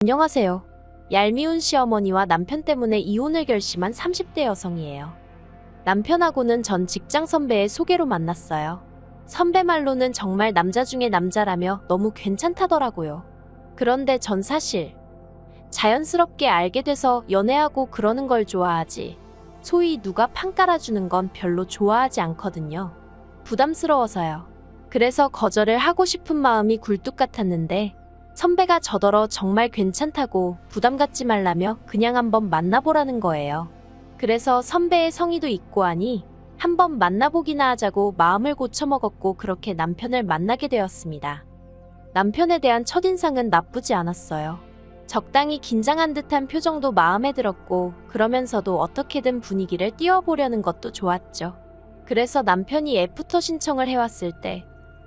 안녕하세요. 얄미운 시어머니와 남편 때문에 이혼을 결심한 30대 여성이에요. 남편하고는 전 직장 선배의 소개로 만났어요. 선배 말로는 정말 남자 중에 남자라며 너무 괜찮다더라고요. 그런데 전 사실 자연스럽게 알게 돼서 연애하고 그러는 걸 좋아하지, 소위 누가 판 깔아주는 건 별로 좋아하지 않거든요. 부담스러워서요. 그래서 거절을 하고 싶은 마음이 굴뚝 같았는데 선배가 저더러 정말 괜찮다고 부담 갖지 말라며 그냥 한번 만나보라는 거예요. 그래서 선배의 성의도 있고 하니 한번 만나보기나 하자고 마음을 고쳐먹었고 그렇게 남편을 만나게 되었습니다. 남편에 대한 첫인상은 나쁘지 않았어요. 적당히 긴장한 듯한 표정도 마음에 들었고 그러면서도 어떻게든 분위기를 띄워보려는 것도 좋았죠. 그래서 남편이 애프터 신청을 해왔을 때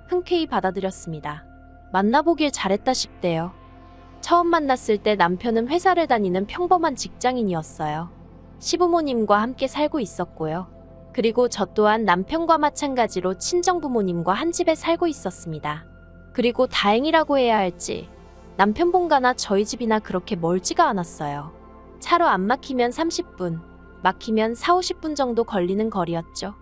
흔쾌히 받아들였습니다. 만나보길 잘했다 싶대요. 처음 만났을 때 남편은 회사를 다니는 평범한 직장인이었어요. 시부모님과 함께 살고 있었고요. 그리고 저 또한 남편과 마찬가지로 친정부모님과 한 집에 살고 있었습니다. 그리고 다행이라고 해야 할지 남편 본가나 저희 집이나 그렇게 멀지가 않았어요. 차로 안 막히면 30분, 막히면 4, 50분 정도 걸리는 거리였죠.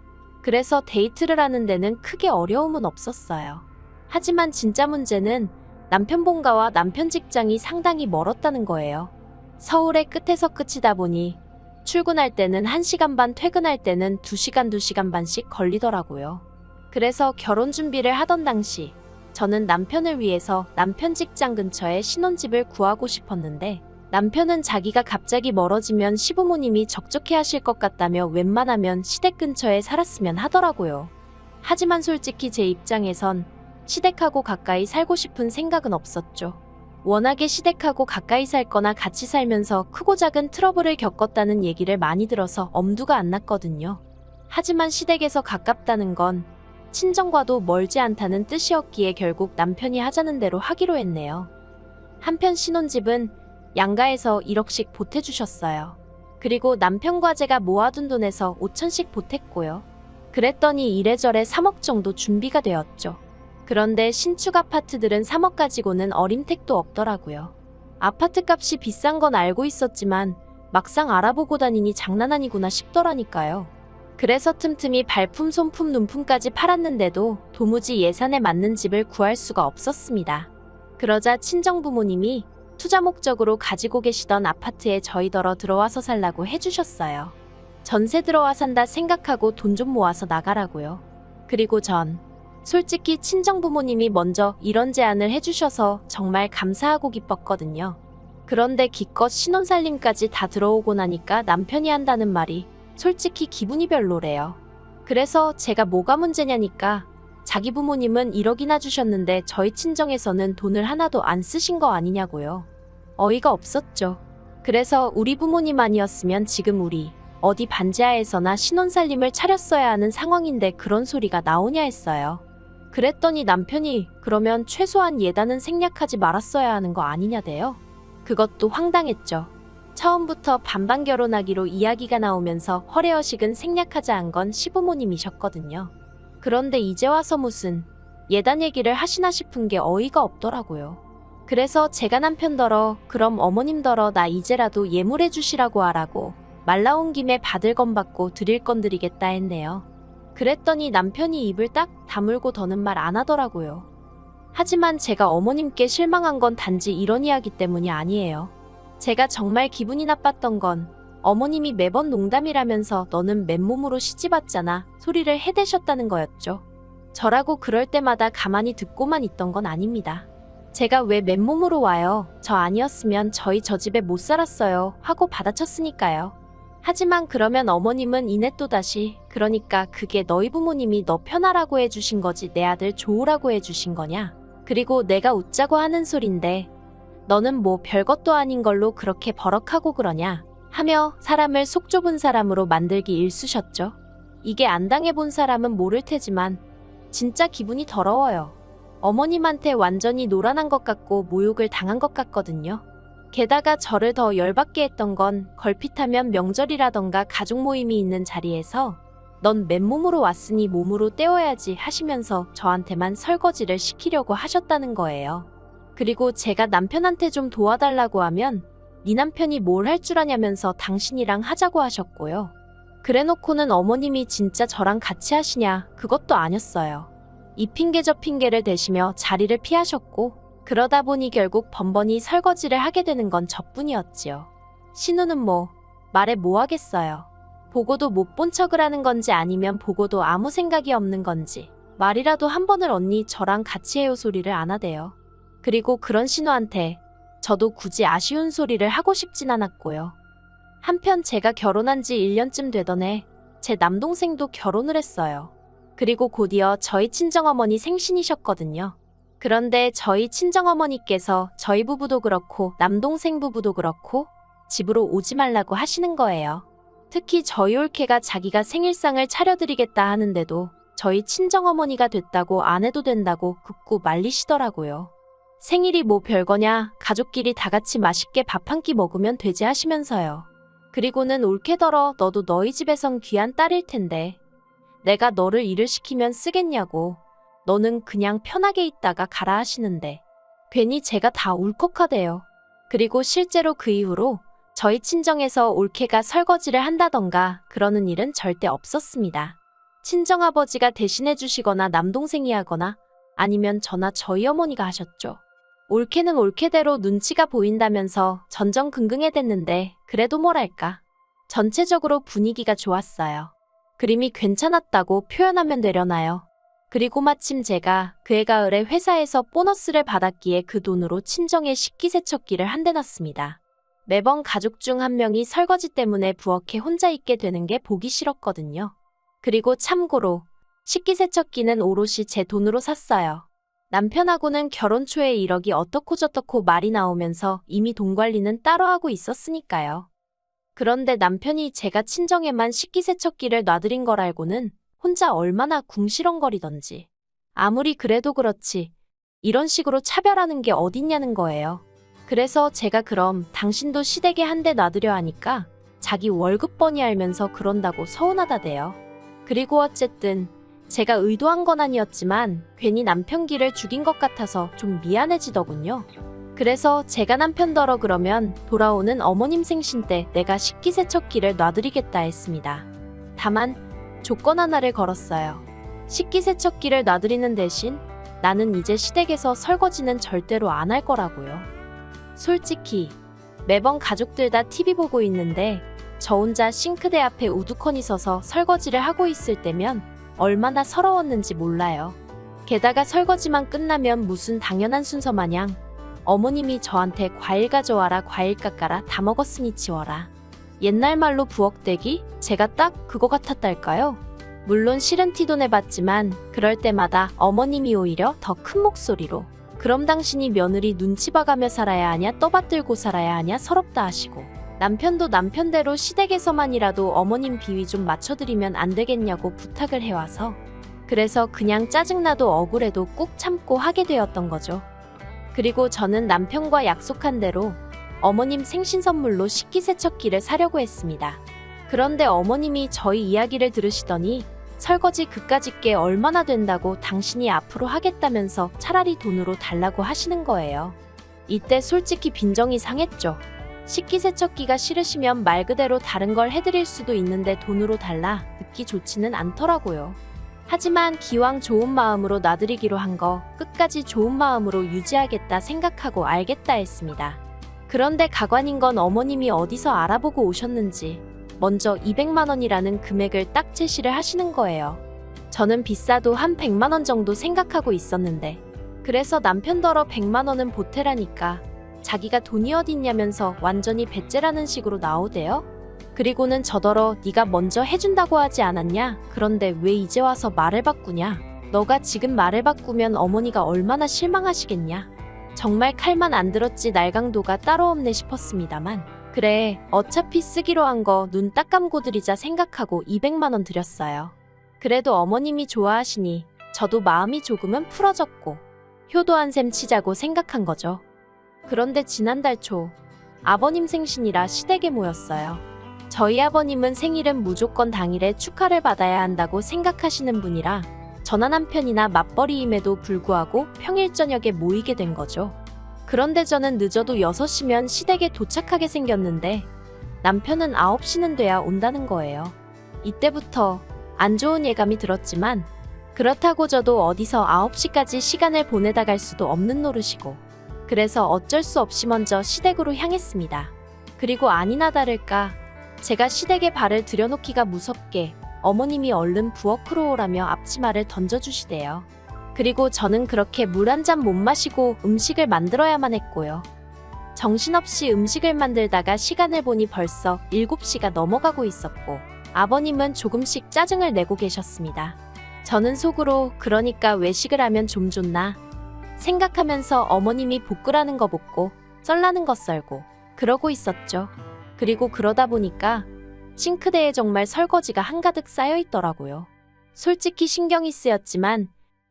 그래서 데이트를 하는 데는 크게 어려움은 없었어요. 하지만 진짜 문제는 남편 본가와 남편 직장이 상당히 멀었다는 거예요. 서울의 끝에서 끝이다 보니 출근할 때는 1시간 반, 퇴근할 때는 2시간, 2시간 반씩 걸리더라고요. 그래서 결혼 준비를 하던 당시 저는 남편을 위해서 남편 직장 근처에 신혼집을 구하고 싶었는데 남편은 자기가 갑자기 멀어지면 시부모님이 적적해 하실 것 같다며 웬만하면 시댁 근처에 살았으면 하더라고요. 하지만 솔직히 제 입장에선 시댁하고 가까이 살고 싶은 생각은 없었죠. 워낙에 시댁하고 가까이 살거나 같이 살면서 크고 작은 트러블을 겪었다는 얘기를 많이 들어서 엄두가 안 났거든요. 하지만 시댁에서 가깝다는 건 친정과도 멀지 않다는 뜻이었기에 결국 남편이 하자는 대로 하기로 했네요. 한편 신혼집은 양가에서 1억씩 보태주셨어요. 그리고 남편과 제가 모아둔 돈에서 5천씩 보탰고요. 그랬더니 이래저래 3억 정도 준비가 되었죠. 그런데 신축 아파트들은 3억 가지고는 어림택도 없더라고요. 아파트 값이 비싼 건 알고 있었지만 막상 알아보고 다니니 장난 아니구나 싶더라니까요. 그래서 틈틈이 발품, 손품, 눈품까지 팔았는데도 도무지 예산에 맞는 집을 구할 수가 없었습니다. 그러자 친정부모님이 투자 목적으로 가지고 계시던 아파트에 저희더러 들어와서 살라고 해주셨어요. 전세 들어와 산다 생각하고 돈 좀 모아서 나가라고요. 그리고 전 솔직히 친정부모님이 먼저 이런 제안을 해주셔서 정말 감사하고 기뻤거든요. 그런데 기껏 신혼살림까지 다 들어오고 나니까 남편이 한다는 말이 솔직히 기분이 별로래요. 그래서 제가 뭐가 문제냐니까 자기 부모님은 1억이나 주셨는데 저희 친정에서는 돈을 하나도 안 쓰신 거 아니냐고요. 어이가 없었죠. 그래서 우리 부모님 아니었으면 지금 우리 어디 반지하에서나 신혼살림을 차렸어야 하는 상황인데 그런 소리가 나오냐 했어요. 그랬더니 남편이 그러면 최소한 예단은 생략하지 말았어야 하는 거 아니냐대요. 그것도 황당했죠. 처음부터 반반 결혼하기로 이야기가 나오면서 허례허식은 생략하자 한 건 시부모님이셨거든요. 그런데 이제 와서 무슨 예단 얘기를 하시나 싶은 게 어이가 없더라고요. 그래서 제가 남편더러 그럼 어머님더러 나 이제라도 예물해 주시라고 하라고 말 나온 김에 받을 건 받고 드릴 건 드리겠다 했네요. 그랬더니 남편이 입을 딱 다물고 더는 말 안 하더라고요. 하지만 제가 어머님께 실망한 건 단지 이런 이야기 때문이 아니에요. 제가 정말 기분이 나빴던 건 어머님이 매번 농담이라면서 너는 맨몸으로 시집왔잖아 소리를 해대셨다는 거였죠. 저라고 그럴 때마다 가만히 듣고만 있던 건 아닙니다. 제가 왜 맨몸으로 와요? 저 아니었으면 저희 저 집에 못 살았어요 하고 받아쳤으니까요. 하지만 그러면 어머님은 이내 또다시 그러니까 그게 너희 부모님이 너 편하라고 해주신 거지 내 아들 좋으라고 해주신 거냐? 그리고 내가 웃자고 하는 소린데 너는 뭐 별것도 아닌 걸로 그렇게 버럭하고 그러냐? 하며 사람을 속 좁은 사람으로 만들기 일쑤셨죠. 이게 안 당해본 사람은 모를 테지만 진짜 기분이 더러워요. 어머님한테 완전히 노란한 것 같고 모욕을 당한 것 같거든요. 게다가 저를 더 열받게 했던 건 걸핏하면 명절이라던가 가족 모임이 있는 자리에서 넌 맨몸으로 왔으니 몸으로 때워야지 하시면서 저한테만 설거지를 시키려고 하셨다는 거예요. 그리고 제가 남편한테 좀 도와달라고 하면 네 남편이 뭘 할 줄 아냐면서 당신이랑 하자고 하셨고요. 그래놓고는 어머님이 진짜 저랑 같이 하시냐 그것도 아니었어요. 이 핑계 저 핑계를 대시며 자리를 피하셨고 그러다 보니 결국 번번이 설거지를 하게 되는 건 저뿐이었지요. 신우는 뭐 말해 뭐 하겠어요. 보고도 못 본 척을 하는 건지 아니면 보고도 아무 생각이 없는 건지 말이라도 한 번을 언니 저랑 같이 해요 소리를 안 하대요. 그리고 그런 신우한테 저도 굳이 아쉬운 소리를 하고 싶진 않았고요. 한편 제가 결혼한 지 1년쯤 되던 해 제 남동생도 결혼을 했어요. 그리고 곧이어 저희 친정어머니 생신이셨거든요. 그런데 저희 친정어머니께서 저희 부부도 그렇고 남동생 부부도 그렇고 집으로 오지 말라고 하시는 거예요. 특히 저희 올케가 자기가 생일상을 차려드리겠다 하는데도 저희 친정어머니가 됐다고 안 해도 된다고 극구 말리시더라고요. 생일이 뭐 별거냐, 가족끼리 다 같이 맛있게 밥 한 끼 먹으면 되지 하시면서요. 그리고는 올케더러 너도 너희 집에선 귀한 딸일 텐데 내가 너를 일을 시키면 쓰겠냐고 너는 그냥 편하게 있다가 가라 하시는데 괜히 제가 다 울컥하대요. 그리고 실제로 그 이후로 저희 친정에서 올케가 설거지를 한다던가 그러는 일은 절대 없었습니다. 친정아버지가 대신해 주시거나 남동생이 하거나 아니면 저나 저희 어머니가 하셨죠. 올케는 올케대로 눈치가 보인다면서 전전긍긍해댔는데 그래도 뭐랄까. 전체적으로 분위기가 좋았어요. 그림이 괜찮았다고 표현하면 되려나요. 그리고 마침 제가 그 해 가을에 회사에서 보너스를 받았기에 그 돈으로 친정에 식기세척기를 한 대 놨습니다. 매번 가족 중 한 명이 설거지 때문에 부엌에 혼자 있게 되는 게 보기 싫었거든요. 그리고 참고로 식기세척기는 오롯이 제 돈으로 샀어요. 남편하고는 결혼 초에 이러기 어떻고 저떻고 말이 나오면서 이미 돈 관리는 따로 하고 있었으니까요. 그런데 남편이 제가 친정에만 식기세척기를 놔드린 걸 알고는 혼자 얼마나 궁시렁거리던지. 아무리 그래도 그렇지 이런 식으로 차별하는 게 어딨냐는 거예요. 그래서 제가 그럼 당신도 시댁에 한 대 놔드려 하니까 자기 월급 뻔히 알면서 그런다고 서운하다대요. 그리고 어쨌든 제가 의도한 건 아니었지만 괜히 남편 기를 죽인 것 같아서 좀 미안해지더군요. 그래서 제가 남편더러 그러면 돌아오는 어머님 생신 때 내가 식기세척기를 놔드리겠다 했습니다. 다만 조건 하나를 걸었어요. 식기세척기를 놔드리는 대신 나는 이제 시댁에서 설거지는 절대로 안 할 거라고요. 솔직히 매번 가족들 다 TV 보고 있는데 저 혼자 싱크대 앞에 우두커니 서서 설거지를 하고 있을 때면 얼마나 서러웠는지 몰라요. 게다가 설거지만 끝나면 무슨 당연한 순서 마냥 어머님이 저한테 과일 가져와라 과일 깎아라 다 먹었으니 치워라. 옛날 말로 부엌대기? 제가 딱 그거 같았달까요? 물론 싫은 티도 내봤지만 그럴 때마다 어머님이 오히려 더 큰 목소리로 그럼 당신이 며느리 눈치 봐가며 살아야 하냐 떠받들고 살아야 하냐 서럽다 하시고 남편도 남편대로 시댁에서만이라도 어머님 비위 좀 맞춰드리면 안 되겠냐고 부탁을 해와서 그래서 그냥 짜증나도 억울해도 꾹 참고 하게 되었던 거죠. 그리고 저는 남편과 약속한 대로 어머님 생신 선물로 식기세척기를 사려고 했습니다. 그런데 어머님이 저희 이야기를 들으시더니 설거지 그까짓 게 얼마나 된다고 당신이 앞으로 하겠다면서 차라리 돈으로 달라고 하시는 거예요. 이때 솔직히 빈정이 상했죠. 식기세척기가 싫으시면 말 그대로 다른 걸 해드릴 수도 있는데 돈으로 달라 듣기 좋지는 않더라고요. 하지만 기왕 좋은 마음으로 놔드리기로 한 거 끝까지 좋은 마음으로 유지하겠다 생각하고 알겠다 했습니다. 그런데 가관인 건 어머님이 어디서 알아보고 오셨는지 먼저 200만 원이라는 금액을 딱 제시를 하시는 거예요. 저는 비싸도 한 100만 원 정도 생각하고 있었는데 그래서 남편더러 100만 원은 보태라니까 자기가 돈이 어딨냐면서 완전히 배째라는 식으로 나오대요. 그리고는 저더러 네가 먼저 해준다고 하지 않았냐? 그런데 왜 이제 와서 말을 바꾸냐? 너가 지금 말을 바꾸면 어머니가 얼마나 실망하시겠냐? 정말 칼만 안 들었지 날강도가 따로 없네 싶었습니다만 그래 어차피 쓰기로 한 거 눈 딱 감고 드리자 생각하고 200만 원 드렸어요. 그래도 어머님이 좋아하시니 저도 마음이 조금은 풀어졌고 효도한 셈 치자고 생각한 거죠. 그런데 지난달 초 아버님 생신이라 시댁에 모였어요. 저희 아버님은 생일은 무조건 당일에 축하를 받아야 한다고 생각하시는 분이라 전화 남편이나 맞벌이임에도 불구하고 평일 저녁에 모이게 된 거죠. 그런데 저는 늦어도 6시면 시댁에 도착하게 생겼는데 남편은 9시는 돼야 온다는 거예요. 이때부터 안 좋은 예감이 들었지만 그렇다고 저도 어디서 9시까지 시간을 보내다 갈 수도 없는 노릇이고 그래서 어쩔 수 없이 먼저 시댁으로 향했습니다. 그리고 아니나 다를까 제가 시댁에 발을 들여놓기가 무섭게 어머님이 얼른 부엌으로 오라며 앞치마를 던져주시대요. 그리고 저는 그렇게 물 한 잔 못 마시고 음식을 만들어야만 했고요. 정신없이 음식을 만들다가 시간을 보니 벌써 7시가 넘어가고 있었고 아버님은 조금씩 짜증을 내고 계셨습니다. 저는 속으로 그러니까 외식을 하면 좀 좋나 생각하면서 어머님이 볶으라는 거 볶고 썰라는 거 썰고 그러고 있었죠. 그리고 그러다 보니까 싱크대에 정말 설거지가 한가득 쌓여 있더라고요. 솔직히 신경이 쓰였지만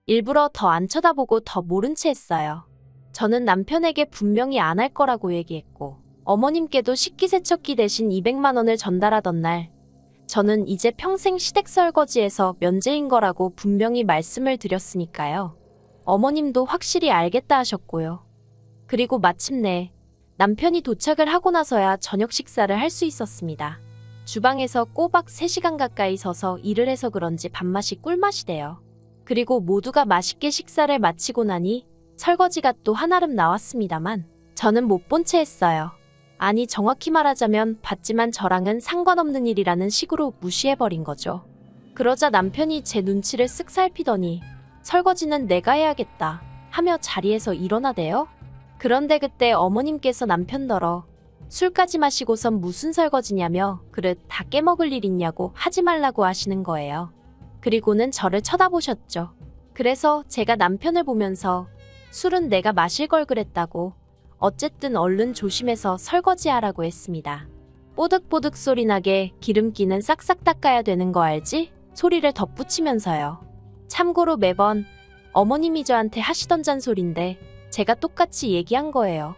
일부러 더 안 쳐다보고 더 모른 채 했어요. 저는 남편에게 분명히 안 할 거라고 얘기했고 어머님께도 식기세척기 대신 200만 원을 전달하던 날 저는 이제 평생 시댁 설거지에서 면제인 거라고 분명히 말씀을 드렸으니까요. 어머님도 확실히 알겠다 하셨고요. 그리고 마침내 남편이 도착을 하고 나서야 저녁 식사를 할 수 있었습니다. 주방에서 꼬박 3시간 가까이 서서 일을 해서 그런지 밥맛이 꿀맛이대요. 그리고 모두가 맛있게 식사를 마치고 나니 설거지가 또 한아름 나왔습니다만 저는 못 본 채 했어요. 아니 정확히 말하자면 봤지만 저랑은 상관없는 일이라는 식으로 무시해버린 거죠. 그러자 남편이 제 눈치를 쓱 살피더니 설거지는 내가 해야겠다 하며 자리에서 일어나대요. 그런데 그때 어머님께서 남편더러 술까지 마시고선 무슨 설거지냐며 그릇 다 깨먹을 일 있냐고 하지 말라고 하시는 거예요. 그리고는 저를 쳐다보셨죠. 그래서 제가 남편을 보면서 술은 내가 마실 걸 그랬다고 어쨌든 얼른 조심해서 설거지하라고 했습니다. 뽀득뽀득 소리 나게 기름기는 싹싹 닦아야 되는 거 알지? 소리를 덧붙이면서요. 참고로 매번 어머님이 저한테 하시던 잔소리인데 제가 똑같이 얘기한 거예요.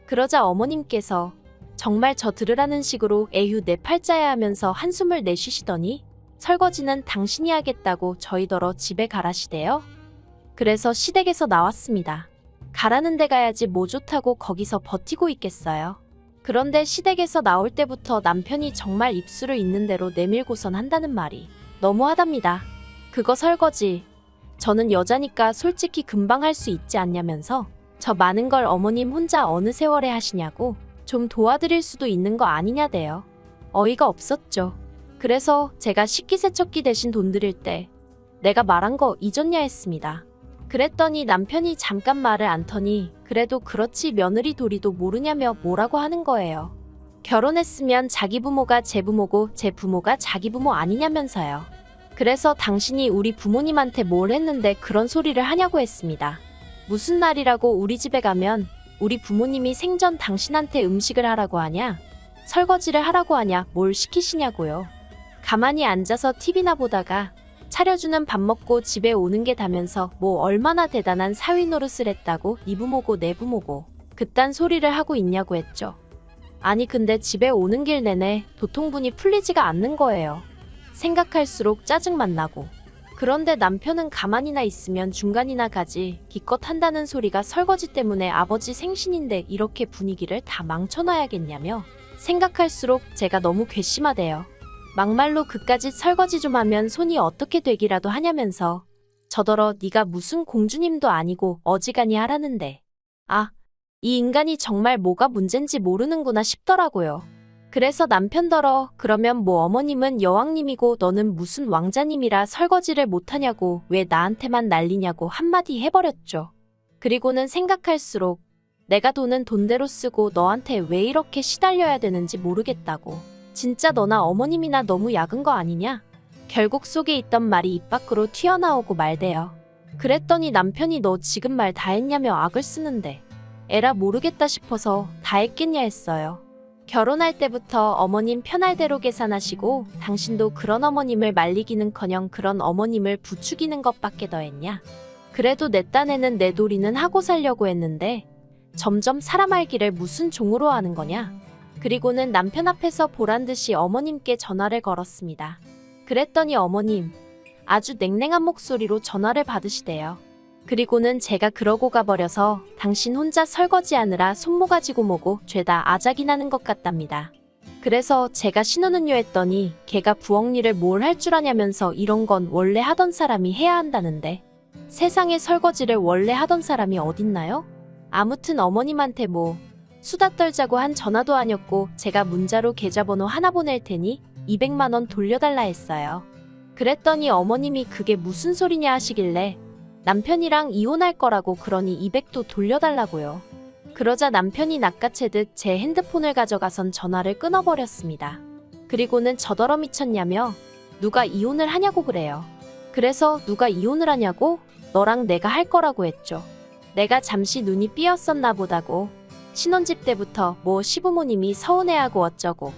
그러자 어머님께서 정말 저 들으라는 식으로 에휴 내 팔자야 하면서 한숨을 내쉬시더니 설거지는 당신이 하겠다고 저희더러 집에 가라시대요. 그래서 시댁에서 나왔습니다. 가라는 데 가야지 뭐 좋다고 거기서 버티고 있겠어요. 그런데 시댁에서 나올 때부터 남편이 정말 입술을 있는 대로 내밀고선 한다는 말이 너무하답니다. 그거 설거지. 저는 여자니까 솔직히 금방 할 수 있지 않냐면서 저 많은 걸 어머님 혼자 어느 세월에 하시냐고 좀 도와드릴 수도 있는 거 아니냐대요. 어이가 없었죠. 그래서 제가 식기세척기 대신 돈 드릴 때 내가 말한 거 잊었냐 했습니다. 그랬더니 남편이 잠깐 말을 안 터니 그래도 그렇지 며느리 도리도 모르냐며 뭐라고 하는 거예요. 결혼했으면 자기 부모가 제 부모고 제 부모가 자기 부모 아니냐면서요. 그래서 당신이 우리 부모님한테 뭘 했는데 그런 소리를 하냐고 했습니다. 무슨 날이라고 우리 집에 가면 우리 부모님이 생전 당신한테 음식을 하라고 하냐? 설거지를 하라고 하냐? 뭘 시키시냐고요. 가만히 앉아서 TV나 보다가 차려주는 밥 먹고 집에 오는 게 다면서 뭐 얼마나 대단한 사위 노릇을 했다고 네 부모고 내 부모고 그딴 소리를 하고 있냐고 했죠. 아니 근데 집에 오는 길 내내 도통분이 풀리지가 않는 거예요. 생각할수록 짜증만 나고. 그런데 남편은 가만히나 있으면 중간이나 가지 기껏 한다는 소리가 설거지 때문에 아버지 생신인데 이렇게 분위기를 다 망쳐놔야겠냐며 생각할수록 제가 너무 괘씸하대요. 막말로 그까짓 설거지 좀 하면 손이 어떻게 되기라도 하냐면서 저더러 네가 무슨 공주님도 아니고 어지간히 하라는데 아, 이 인간이 정말 뭐가 문젠지 모르는구나 싶더라고요. 그래서 남편더러 그러면 뭐 어머님은 여왕님이고 너는 무슨 왕자님이라 설거지를 못하냐고 왜 나한테만 난리냐고 한마디 해버렸죠. 그리고는 생각할수록 내가 돈은 돈대로 쓰고 너한테 왜 이렇게 시달려야 되는지 모르겠다고. 진짜 너나 어머님이나 너무 약은 거 아니냐? 결국 속에 있던 말이 입 밖으로 튀어나오고 말대요. 그랬더니 남편이 너 지금 말 다 했냐며 악을 쓰는데 에라 모르겠다 싶어서 다 했겠냐 했어요. 결혼할 때부터 어머님 편할 대로 계산하시고 당신도 그런 어머님을 말리기는커녕 그런 어머님을 부추기는 것밖에 더 했냐? 그래도 내 딴에는 내 도리는 하고 살려고 했는데 점점 사람 알기를 무슨 종으로 하는 거냐? 그리고는 남편 앞에서 보란듯이 어머님께 전화를 걸었습니다. 그랬더니 어머님 아주 냉랭한 목소리로 전화를 받으시대요. 그리고는 제가 그러고 가버려서 당신 혼자 설거지하느라 손모가지고 뭐고 죄다 아작이 나는 것 같답니다. 그래서 제가 신우는요 했더니 걔가 부엌 일을 뭘 할 줄 아냐면서 이런 건 원래 하던 사람이 해야 한다는데 세상에 설거지를 원래 하던 사람이 어딨나요? 아무튼 어머님한테 뭐 수다 떨자고 한 전화도 아니었고 제가 문자로 계좌번호 하나 보낼 테니 200만 원 돌려달라 했어요. 그랬더니 어머님이 그게 무슨 소리냐 하시길래 남편이랑 이혼할 거라고 그러니 200도 돌려달라고요. 그러자 남편이 낚아채듯 제 핸드폰을 가져가선 전화를 끊어버렸습니다. 그리고는 저더러 미쳤냐며 누가 이혼을 하냐고 그래요. 그래서 누가 이혼을 하냐고? 너랑 내가 할 거라고 했죠. 내가 잠시 눈이 삐었었나 보다고. 신혼집 때부터 뭐 시부모님이 서운해하고 어쩌고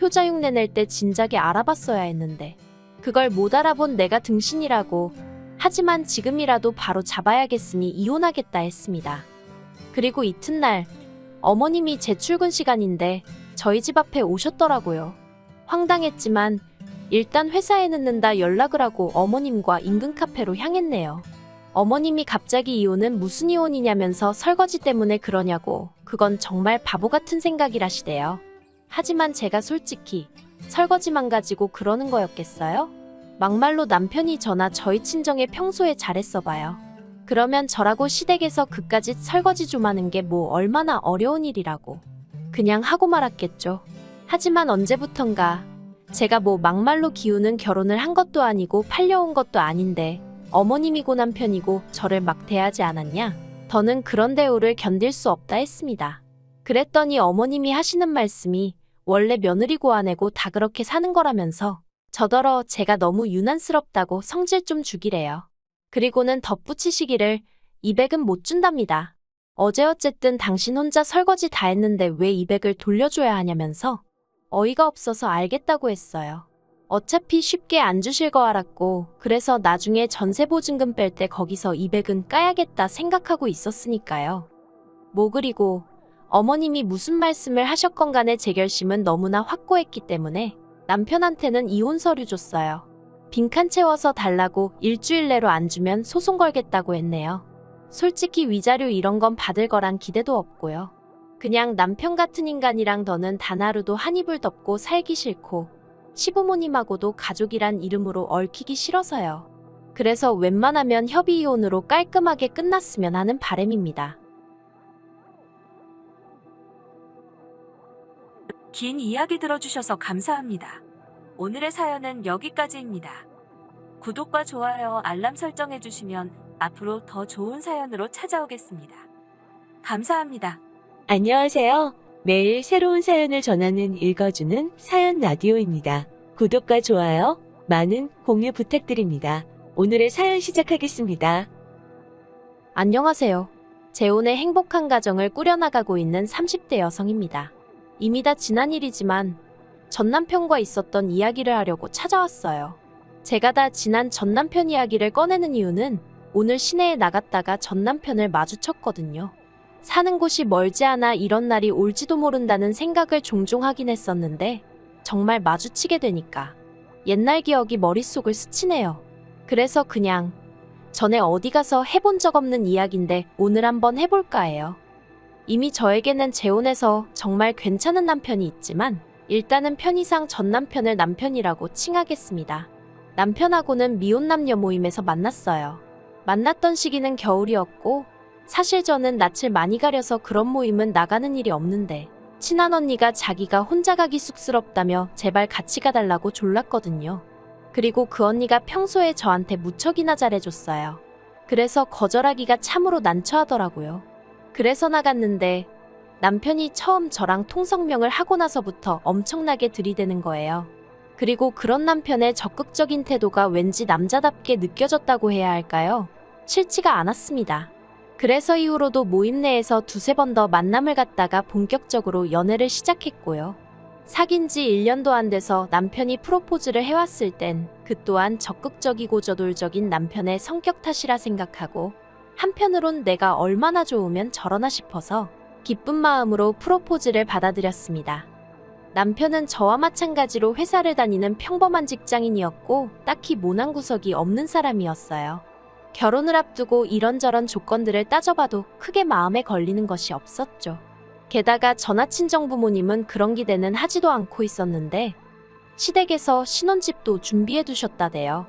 효자 흉내 낼 때 진작에 알아봤어야 했는데 그걸 못 알아본 내가 등신이라고. 하지만 지금이라도 바로 잡아야겠으니 이혼하겠다 했습니다. 그리고 이튿날 어머님이 제 출근 시간인데 저희 집 앞에 오셨더라고요. 황당했지만 일단 회사에 늦는다 연락을 하고 어머님과 인근 카페로 향했네요. 어머님이 갑자기 이혼은 무슨 이혼이냐면서 설거지 때문에 그러냐고. 그건 정말 바보 같은 생각이라시대요. 하지만 제가 솔직히 설거지만 가지고 그러는 거였겠어요? 막말로 남편이 저나 저희 친정에 평소에 잘했어 봐요. 그러면 저라고 시댁에서 그까짓 설거지 좀 하는 게 뭐 얼마나 어려운 일이라고. 그냥 하고 말았겠죠. 하지만 언제부턴가 제가 뭐 막말로 기우는 결혼을 한 것도 아니고 팔려온 것도 아닌데 어머님이고 남편이고 저를 막 대하지 않았냐? 더는 그런 대우를 견딜 수 없다 했습니다. 그랬더니 어머님이 하시는 말씀이 원래 며느리고 아내고 다 그렇게 사는 거라면서 저더러 제가 너무 유난스럽다고 성질 좀 주기래요. 그리고는 덧붙이시기를 200은 못 준답니다. 어제 어쨌든 당신 혼자 설거지 다 했는데 왜 200을 돌려줘야 하냐면서 어이가 없어서 알겠다고 했어요. 어차피 쉽게 안 주실 거 알았고 그래서 나중에 전세보증금 뺄 때 거기서 200은 까야겠다 생각하고 있었으니까요. 뭐 그리고 어머님이 무슨 말씀을 하셨건 간에 제 결심은 너무나 확고했기 때문에 남편한테는 이혼 서류 줬어요. 빈칸 채워서 달라고 일주일 내로 안 주면 소송 걸겠다고 했네요. 솔직히 위자료 이런 건 받을 거란 기대도 없고요. 그냥 남편 같은 인간이랑 더는 단 하루도 한 이불 덮고 살기 싫고 시부모님하고도 가족이란 이름으로 얽히기 싫어서요. 그래서 웬만하면 협의 이혼으로 깔끔하게 끝났으면 하는 바람입니다. 긴 이야기 들어주셔서 감사합니다. 오늘의 사연은 여기까지입니다. 구독과 좋아요, 알람 설정해주시면 앞으로 더 좋은 사연으로 찾아오겠습니다. 감사합니다. 안녕하세요. 매일 새로운 사연을 전하는 읽어주는 사연 라디오입니다. 구독과 좋아요, 많은 공유 부탁드립니다. 오늘의 사연 시작하겠습니다. 안녕하세요. 재혼의 행복한 가정을 꾸려나가고 있는 30대 여성입니다. 이미 다 지난 일이지만 전 남편과 있었던 이야기를 하려고 찾아왔어요. 제가 다 지난 전 남편 이야기를 꺼내는 이유는 오늘 시내에 나갔다가 전 남편을 마주쳤거든요. 사는 곳이 멀지 않아 이런 날이 올지도 모른다는 생각을 종종 하긴 했었는데 정말 마주치게 되니까 옛날 기억이 머릿속을 스치네요. 그래서 그냥 전에 어디 가서 해본 적 없는 이야기인데 오늘 한번 해볼까 해요. 이미 저에게는 재혼해서 정말 괜찮은 남편이 있지만 일단은 편의상 전 남편을 남편이라고 칭하겠습니다. 남편하고는 미혼 남녀 모임에서 만났어요. 만났던 시기는 겨울이었고 사실 저는 낯을 많이 가려서 그런 모임은 나가는 일이 없는데 친한 언니가 자기가 혼자 가기 쑥스럽다며 제발 같이 가달라고 졸랐거든요. 그리고 그 언니가 평소에 저한테 무척이나 잘해줬어요. 그래서 거절하기가 참으로 난처하더라고요. 그래서 나갔는데 남편이 처음 저랑 통성명을 하고 나서부터 엄청나게 들이대는 거예요. 그리고 그런 남편의 적극적인 태도가 왠지 남자답게 느껴졌다고 해야 할까요? 싫지가 않았습니다. 그래서 이후로도 모임 내에서 두세 번 더 만남을 갖다가 본격적으로 연애를 시작했고요. 사귄 지 1년도 안 돼서 남편이 프로포즈를 해왔을 땐 그 또한 적극적이고 저돌적인 남편의 성격 탓이라 생각하고 한편으론 내가 얼마나 좋으면 저러나 싶어서 기쁜 마음으로 프로포즈를 받아들였습니다. 남편은 저와 마찬가지로 회사를 다니는 평범한 직장인이었고 딱히 모난 구석이 없는 사람이었어요. 결혼을 앞두고 이런저런 조건들을 따져봐도 크게 마음에 걸리는 것이 없었죠. 게다가 전하 친정 부모님은 그런 기대는 하지도 않고 있었는데 시댁에서 신혼집도 준비해 두셨다대요.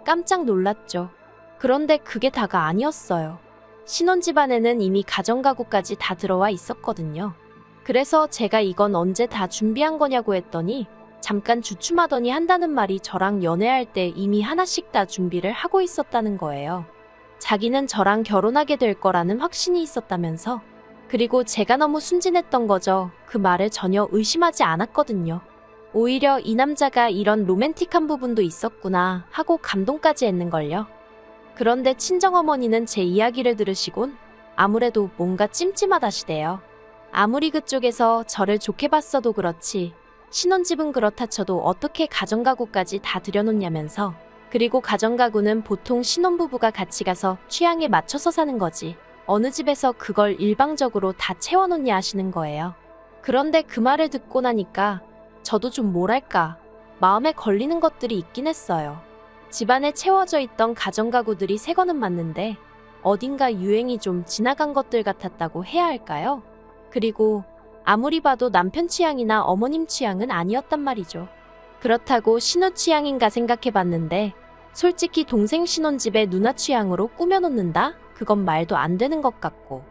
깜짝 놀랐죠. 그런데 그게 다가 아니었어요. 신혼집 안에는 이미 가정가구까지 다 들어와 있었거든요. 그래서 제가 이건 언제 다 준비한 거냐고 했더니 잠깐 주춤하더니 한다는 말이 저랑 연애할 때 이미 하나씩 다 준비를 하고 있었다는 거예요. 자기는 저랑 결혼하게 될 거라는 확신이 있었다면서. 그리고 제가 너무 순진했던 거죠. 그 말을 전혀 의심하지 않았거든요. 오히려 이 남자가 이런 로맨틱한 부분도 있었구나 하고 감동까지 했는걸요. 그런데 친정어머니는 제 이야기를 들으시곤 아무래도 뭔가 찜찜하다시대요. 아무리 그쪽에서 저를 좋게 봤어도 그렇지 신혼집은 그렇다 쳐도 어떻게 가정가구까지 다 들여놓냐면서. 그리고 가정가구는 보통 신혼부부가 같이 가서 취향에 맞춰서 사는 거지 어느 집에서 그걸 일방적으로 다 채워놓냐 하시는 거예요. 그런데 그 말을 듣고 나니까 저도 좀 뭐랄까 마음에 걸리는 것들이 있긴 했어요. 집안에 채워져 있던 가정가구들이 새 거는 맞는데 어딘가 유행이 좀 지나간 것들 같았다고 해야 할까요? 그리고 아무리 봐도 남편 취향이나 어머님 취향은 아니었단 말이죠. 그렇다고 신우 취향인가 생각해봤는데 솔직히 동생 신혼집에 누나 취향으로 꾸며놓는다? 그건 말도 안 되는 것 같고.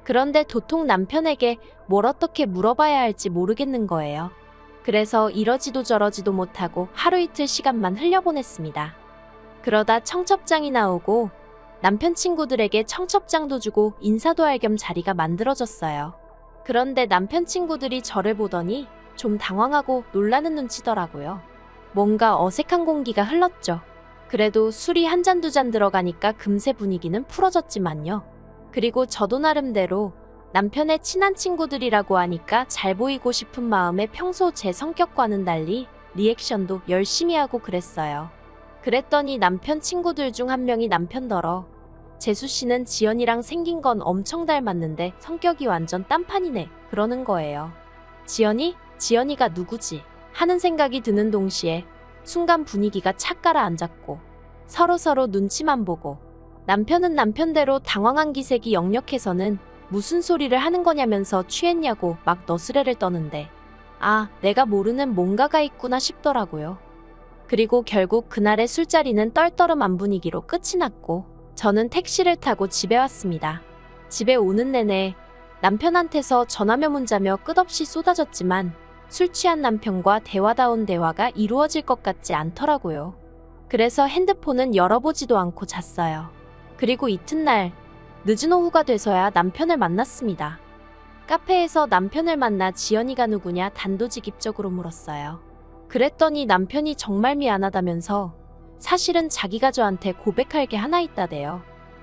그런데 도통 남편에게 뭘 어떻게 물어봐야 할지 모르겠는 거예요. 그래서 이러지도 저러지도 못하고 하루 이틀 시간만 흘려보냈습니다. 그러다 청첩장이 나오고 남편 친구들에게 청첩장도 주고 인사도 할 겸 자리가 만들어졌어요. 그런데 남편 친구들이 저를 보더니 좀 당황하고 놀라는 눈치더라고요. 뭔가 어색한 공기가 흘렀죠. 그래도 술이 한 잔 두 잔 들어가니까 금세 분위기는 풀어졌지만요. 그리고 저도 나름대로 남편의 친한 친구들이라고 하니까 잘 보이고 싶은 마음에 평소 제 성격과는 달리 리액션도 열심히 하고 그랬어요. 그랬더니 남편 친구들 중 한 명이 남편더러 재수 씨는 지연이랑 생긴 건 엄청 닮았는데 성격이 완전 딴판이네 그러는 거예요. 지연이? 지연이가 누구지? 하는 생각이 드는 동시에 순간 분위기가 착 가라앉았고 서로 눈치만 보고 남편은 남편대로 당황한 기색이 역력해서는 무슨 소리를 하는 거냐면서 취했냐고 막 너스레를 떠는데 아, 내가 모르는 뭔가가 있구나 싶더라고요. 그리고 결국 그날의 술자리는 떨떠름한 분위기로 끝이 났고 저는 택시를 타고 집에 왔습니다. 집에 오는 내내 남편한테서 전화며 문자며 끝없이 쏟아졌지만 술 취한 남편과 대화다운 대화가 이루어질 것 같지 않더라고요. 그래서 핸드폰은 열어보지도 않고 잤어요. 그리고 이튿날 늦은 오후가 돼서야 남편을 만났습니다. 카페에서 남편을 만나 지연이가 누구냐 단도직입적으로 물었어요. 그랬더니 남편이 정말 미안하다면서 사실은 자기가 저한테 고백할 게 하나 있다대요.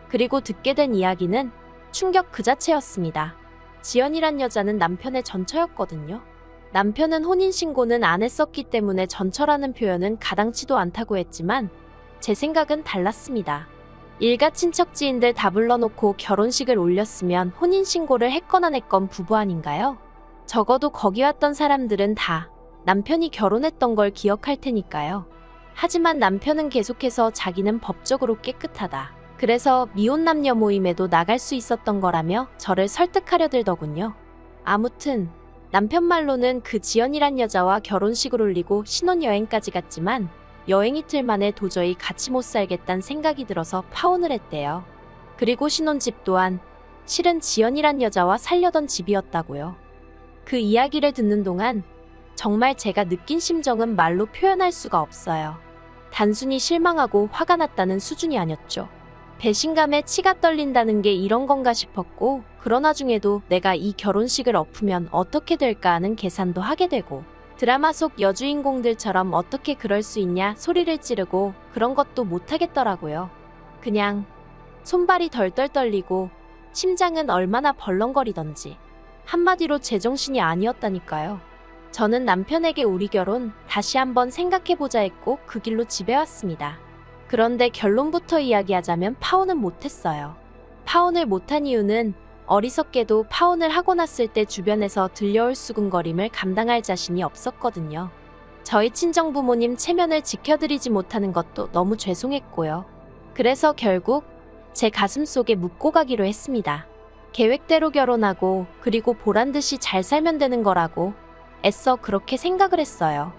그리고 듣게 된 이야기는 충격 그 자체였습니다. 지연이란 여자는 남편의 전처였거든요. 남편은 혼인신고는 안 했었기 때문에 전처라는 표현은 가당치도 않다고 했지만 제 생각은 달랐습니다. 일가 친척 지인들 다 불러놓고 결혼식을 올렸으면 혼인신고를 했건 안 했건 부부 아닌가요? 적어도 거기 왔던 사람들은 다 남편이 결혼했던 걸 기억할 테니까요. 하지만 남편은 계속해서 자기는 법적으로 깨끗하다. 그래서 미혼 남녀 모임에도 나갈 수 있었던 거라며 저를 설득하려 들더군요. 아무튼 남편 말로는 그 지연이란 여자와 결혼식을 올리고 신혼여행까지 갔지만 여행 이틀 만에 도저히 같이 못 살겠다는 생각이 들어서 파혼을 했대요. 그리고 신혼집 또한 실은 지연이란 여자와 살려던 집이었다고요. 그 이야기를 듣는 동안 정말 제가 느낀 심정은 말로 표현할 수가 없어요. 단순히 실망하고 화가 났다는 수준이 아니었죠. 배신감에 치가 떨린다는 게 이런 건가 싶었고, 그러나 중에도 내가 이 결혼식을 엎으면 어떻게 될까 하는 계산도 하게 되고, 드라마 속 여주인공들처럼 어떻게 그럴 수 있냐 소리를 지르고 그런 것도 못하겠더라고요. 그냥 손발이 덜덜 떨리고 심장은 얼마나 벌렁거리던지 한마디로 제정신이 아니었다니까요. 저는 남편에게 우리 결혼 다시 한번 생각해보자 했고 그 길로 집에 왔습니다. 그런데 결론부터 이야기하자면 파혼은 못했어요. 파혼을 못한 이유는 어리석게도 파혼을 하고 났을 때 주변에서 들려올 수군거림을 감당할 자신이 없었거든요. 저희 친정부모님 체면을 지켜드리지 못하는 것도 너무 죄송했고요. 그래서 결국 제 가슴 속에 묻고 가기로 했습니다. 계획대로 결혼하고 그리고 보란듯이 잘 살면 되는 거라고 애써 그렇게 생각을 했어요.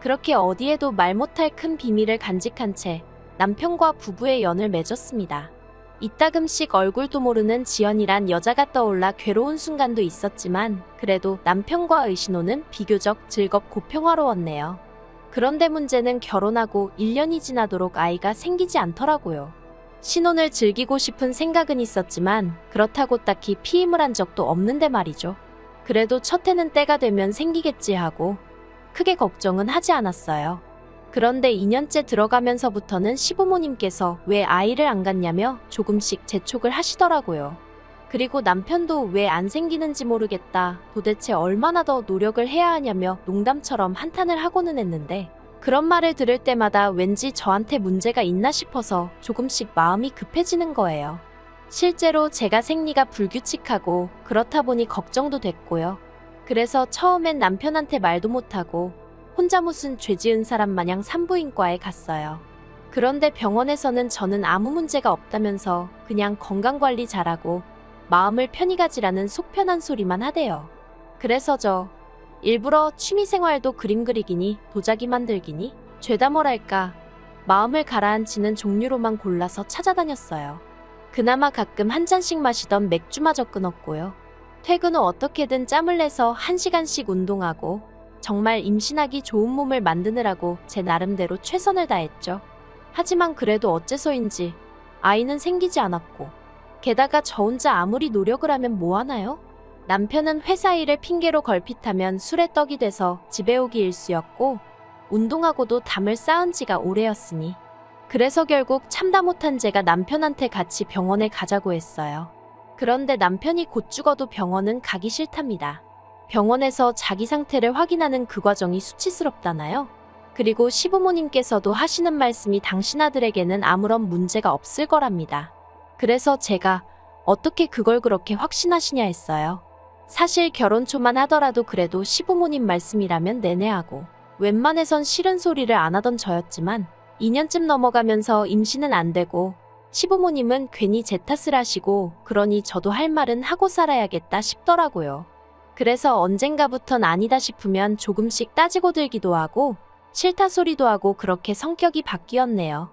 그렇게 어디에도 말 못할 큰 비밀을 간직한 채 남편과 부부의 연을 맺었습니다. 이따금씩 얼굴도 모르는 지연이란 여자가 떠올라 괴로운 순간도 있었지만 그래도 남편과의 신혼은 비교적 즐겁고 평화로웠네요. 그런데 문제는 결혼하고 1년이 지나도록 아이가 생기지 않더라고요. 신혼을 즐기고 싶은 생각은 있었지만 그렇다고 딱히 피임을 한 적도 없는데 말이죠. 그래도 첫 해는 때가 되면 생기겠지 하고 크게 걱정은 하지 않았어요. 그런데 2년째 들어가면서부터는 시부모님께서 왜 아이를 안 갖냐며 조금씩 재촉을 하시더라고요. 그리고 남편도 왜 안 생기는지 모르겠다, 도대체 얼마나 더 노력을 해야 하냐며 농담처럼 한탄을 하고는 했는데 그런 말을 들을 때마다 왠지 저한테 문제가 있나 싶어서 조금씩 마음이 급해지는 거예요. 실제로 제가 생리가 불규칙하고 그렇다 보니 걱정도 됐고요. 그래서 처음엔 남편한테 말도 못하고 혼자 무슨 죄 지은 사람 마냥 산부인과에 갔어요. 그런데 병원에서는 저는 아무 문제가 없다면서 그냥 건강관리 잘하고 마음을 편히 가지라는 속 편한 소리만 하대요. 그래서 저 일부러 취미생활도 그림 그리기니 도자기 만들기니 죄다 뭐랄까 마음을 가라앉히는 종류로만 골라서 찾아다녔어요. 그나마 가끔 한 잔씩 마시던 맥주마저 끊었고요. 퇴근 후 어떻게든 짬을 내서 1시간씩 운동하고 정말 임신하기 좋은 몸을 만드느라고 제 나름대로 최선을 다했죠. 하지만 그래도 어째서인지 아이는 생기지 않았고 게다가 저 혼자 아무리 노력을 하면 뭐하나요? 남편은 회사 일을 핑계로 걸핏하면 술에 떡이 돼서 집에 오기 일쑤였고 운동하고도 담을 쌓은 지가 오래였으니 그래서 결국 참다 못한 제가 남편한테 같이 병원에 가자고 했어요. 그런데 남편이 곧 죽어도 병원은 가기 싫답니다. 병원에서 자기 상태를 확인하는 그 과정이 수치스럽다나요? 그리고 시부모님께서도 하시는 말씀이 당신 아들에게는 아무런 문제가 없을 거랍니다. 그래서 제가 어떻게 그걸 그렇게 확신하시냐 했어요. 사실 결혼 초만 하더라도 그래도 시부모님 말씀이라면 내내 하고 웬만해선 싫은 소리를 안 하던 저였지만 2년쯤 넘어가면서 임신은 안 되고 시부모님은 괜히 제 탓을 하시고 그러니 저도 할 말은 하고 살아야겠다 싶더라고요. 그래서 언젠가부턴 아니다 싶으면 조금씩 따지고 들기도 하고 싫다 소리도 하고 그렇게 성격이 바뀌었네요.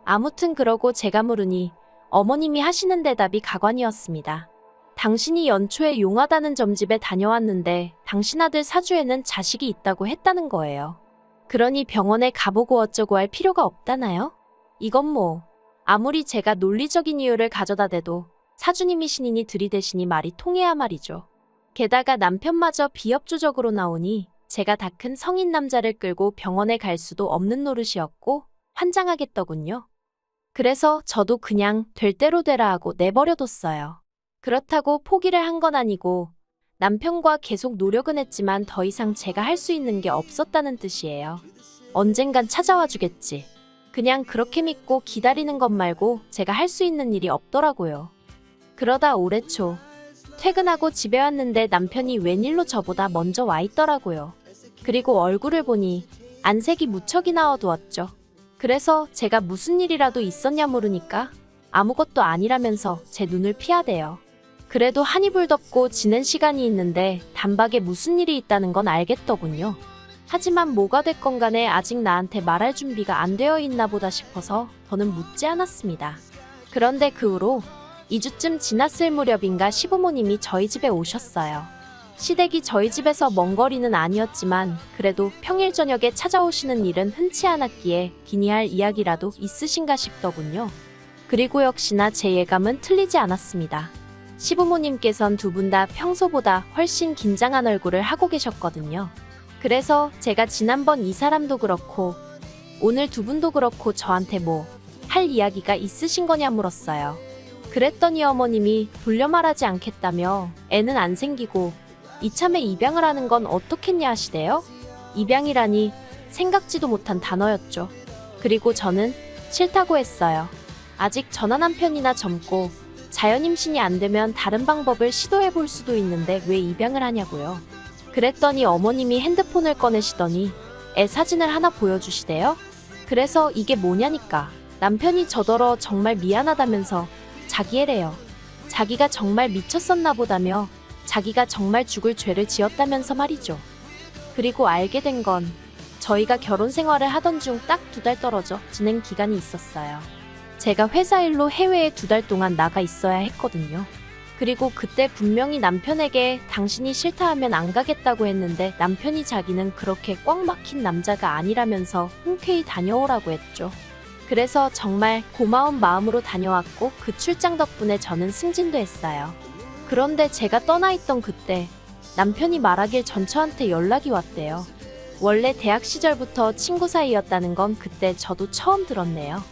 아무튼 그러고 제가 물으니 어머님이 하시는 대답이 가관이었습니다. 당신이 연초에 용하다는 점집에 다녀왔는데 당신 아들 사주에는 자식이 있다고 했다는 거예요. 그러니 병원에 가보고 어쩌고 할 필요가 없다나요? 이건 뭐 아무리 제가 논리적인 이유를 가져다 대도 사주님이 신인이 들이대시니 말이 통해야 말이죠. 게다가 남편마저 비협조적으로 나오니 제가 다 큰 성인 남자를 끌고 병원에 갈 수도 없는 노릇이었고 환장하겠더군요. 그래서 저도 그냥 될 대로 되라 하고 내버려뒀어요. 그렇다고 포기를 한 건 아니고 남편과 계속 노력은 했지만 더 이상 제가 할 수 있는 게 없었다는 뜻이에요. 언젠간 찾아와 주겠지. 그냥 그렇게 믿고 기다리는 것 말고 제가 할 수 있는 일이 없더라고요. 그러다 올해 초 퇴근하고 집에 왔는데 남편이 웬일로 저보다 먼저 와 있더라고요. 그리고 얼굴을 보니 안색이 무척이나 어두웠죠. 그래서 제가 무슨 일이라도 있었냐 물으니까 아무것도 아니라면서 제 눈을 피하대요. 그래도 한 이불 덮고 지낸 시간이 있는데 단박에 무슨 일이 있다는 건 알겠더군요. 하지만 뭐가 됐건 간에 아직 나한테 말할 준비가 안 되어 있나 보다 싶어서 더는 묻지 않았습니다. 그런데 그 후로 2주쯤 지났을 무렵인가 시부모님이 저희 집에 오셨어요. 시댁이 저희 집에서 먼 거리는 아니었지만 그래도 평일 저녁에 찾아오시는 일은 흔치 않았기에 기니 할 이야기라도 있으신가 싶더군요. 그리고 역시나 제 예감은 틀리지 않았습니다. 시부모님께선 두 분 다 평소보다 훨씬 긴장한 얼굴을 하고 계셨거든요. 그래서 제가 지난번 이 사람도 그렇고 오늘 두 분도 그렇고 저한테 뭐 할 이야기가 있으신 거냐 물었어요. 그랬더니 어머님이 돌려 말하지 않겠다며 애는 안 생기고 이참에 입양을 하는 건 어떻겠냐 하시대요. 입양이라니 생각지도 못한 단어였죠. 그리고 저는 싫다고 했어요. 아직 전화 남편이나 젊고 자연 임신이 안 되면 다른 방법을 시도해 볼 수도 있는데 왜 입양을 하냐고요. 그랬더니 어머님이 핸드폰을 꺼내시더니 애 사진을 하나 보여주시대요. 그래서 이게 뭐냐니까 남편이 저더러 정말 미안하다면서 자기 애래요. 자기가 정말 미쳤었나 보다며 자기가 정말 죽을 죄를 지었다면서 말이죠. 그리고 알게 된 건 저희가 결혼 생활을 하던 중 딱 2달 떨어져 지낸 기간이 있었어요. 제가 회사 일로 해외에 2달 동안 나가 있어야 했거든요. 그리고 그때 분명히 남편에게 당신이 싫다 하면 안 가겠다고 했는데 남편이 자기는 그렇게 꽉 막힌 남자가 아니라면서 흔쾌히 다녀오라고 했죠. 그래서 정말 고마운 마음으로 다녀왔고 그 출장 덕분에 저는 승진도 했어요. 그런데 제가 떠나 있던 그때 남편이 말하길 전 저한테 연락이 왔대요. 원래 대학 시절부터 친구 사이였다는 건 그때 저도 처음 들었네요.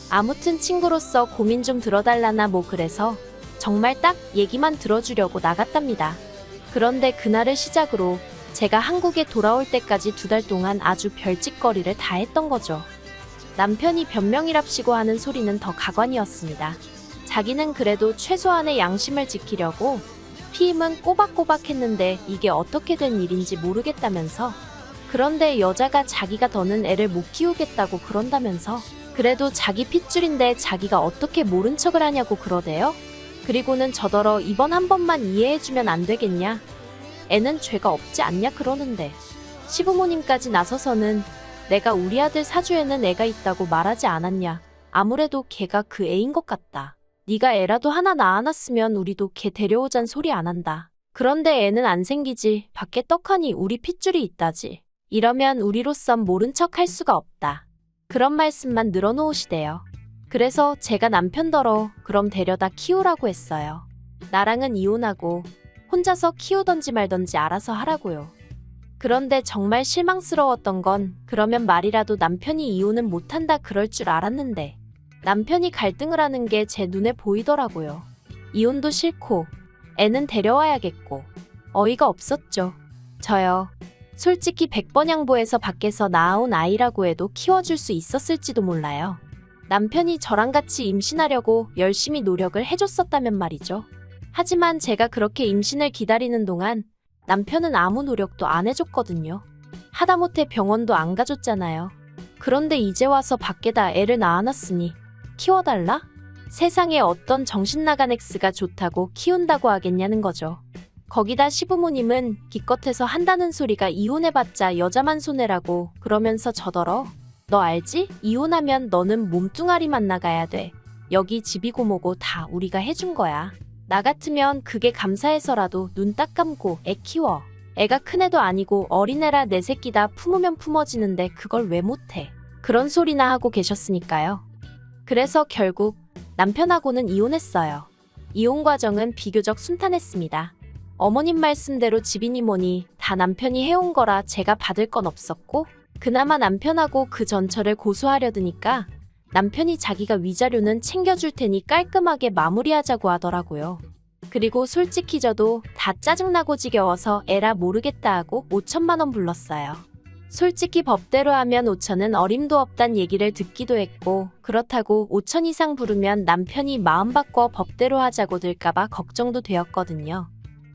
아무튼 친구로서 고민 좀 들어달라나 뭐 그래서 정말 딱 얘기만 들어주려고 나갔답니다. 그런데 그날을 시작으로 제가 한국에 돌아올 때까지 2달 동안 아주 별짓거리를 다 했던 거죠. 남편이 변명이랍시고 하는 소리는 더 가관이었습니다. 자기는 그래도 최소한의 양심을 지키려고 피임은 꼬박꼬박 했는데 이게 어떻게 된 일인지 모르겠다면서, 그런데 여자가 자기가 더는 애를 못 키우겠다고 그런다면서, 그래도 자기 핏줄인데 자기가 어떻게 모른 척을 하냐고 그러대요. 그리고는 저더러 이번 한 번만 이해해주면 안 되겠냐? 애는 죄가 없지 않냐 그러는데, 시부모님까지 나서서는 내가 우리 아들 사주에는 애가 있다고 말하지 않았냐? 아무래도 걔가 그 애인 것 같다. 네가 애라도 하나 낳아놨으면 우리도 걔 데려오잔 소리 안 한다. 그런데 애는 안 생기지. 밖에 떡하니 우리 핏줄이 있다지. 이러면 우리로선 모른 척 할 수가 없다. 그런 말씀만 늘어놓으시대요. 그래서 제가 남편더러 그럼 데려다 키우라고 했어요. 나랑은 이혼하고 혼자서 키우던지 말던지 알아서 하라고요. 그런데 정말 실망스러웠던 건 그러면 말이라도 남편이 이혼은 못한다 그럴 줄 알았는데 남편이 갈등을 하는 게 제 눈에 보이더라고요. 이혼도 싫고 애는 데려와야겠고 어이가 없었죠. 저요. 솔직히 100번 양보해서 밖에서 낳아온 아이라고 해도 키워줄 수 있었을지도 몰라요. 남편이 저랑 같이 임신하려고 열심히 노력을 해줬었다면 말이죠. 하지만 제가 그렇게 임신을 기다리는 동안 남편은 아무 노력도 안 해줬거든요. 하다못해 병원도 안 가줬잖아요. 그런데 이제 와서 밖에다 애를 낳아놨으니 키워달라? 세상에 어떤 정신나간 X가 좋다고 키운다고 하겠냐는 거죠. 거기다 시부모님은 기껏해서 한다는 소리가 이혼해봤자 여자만 손해라고 그러면서 저더러 너 알지? 이혼하면 너는 몸뚱아리만 나가야 돼. 여기 집이고 뭐고 다 우리가 해준 거야. 나 같으면 그게 감사해서라도 눈 딱 감고 애 키워. 애가 큰애도 아니고 어린애라 내 새끼다 품으면 품어지는데 그걸 왜 못해. 그런 소리나 하고 계셨으니까요. 그래서 결국 남편하고는 이혼했어요. 이혼 과정은 비교적 순탄했습니다. 어머님 말씀대로 집이니 뭐니 다 남편이 해온 거라 제가 받을 건 없었고 그나마 남편하고 그 전처를 고소하려 드니까 남편이 자기가 위자료는 챙겨줄 테니 깔끔하게 마무리하자고 하더라고요. 그리고 솔직히 저도 다 짜증나고 지겨워서 에라 모르겠다 하고 5천만 원 불렀어요. 솔직히 법대로 하면 5천은 어림도 없단 얘기를 듣기도 했고 그렇다고 5천 이상 부르면 남편이 마음 바꿔 법대로 하자고 들까봐 걱정도 되었거든요.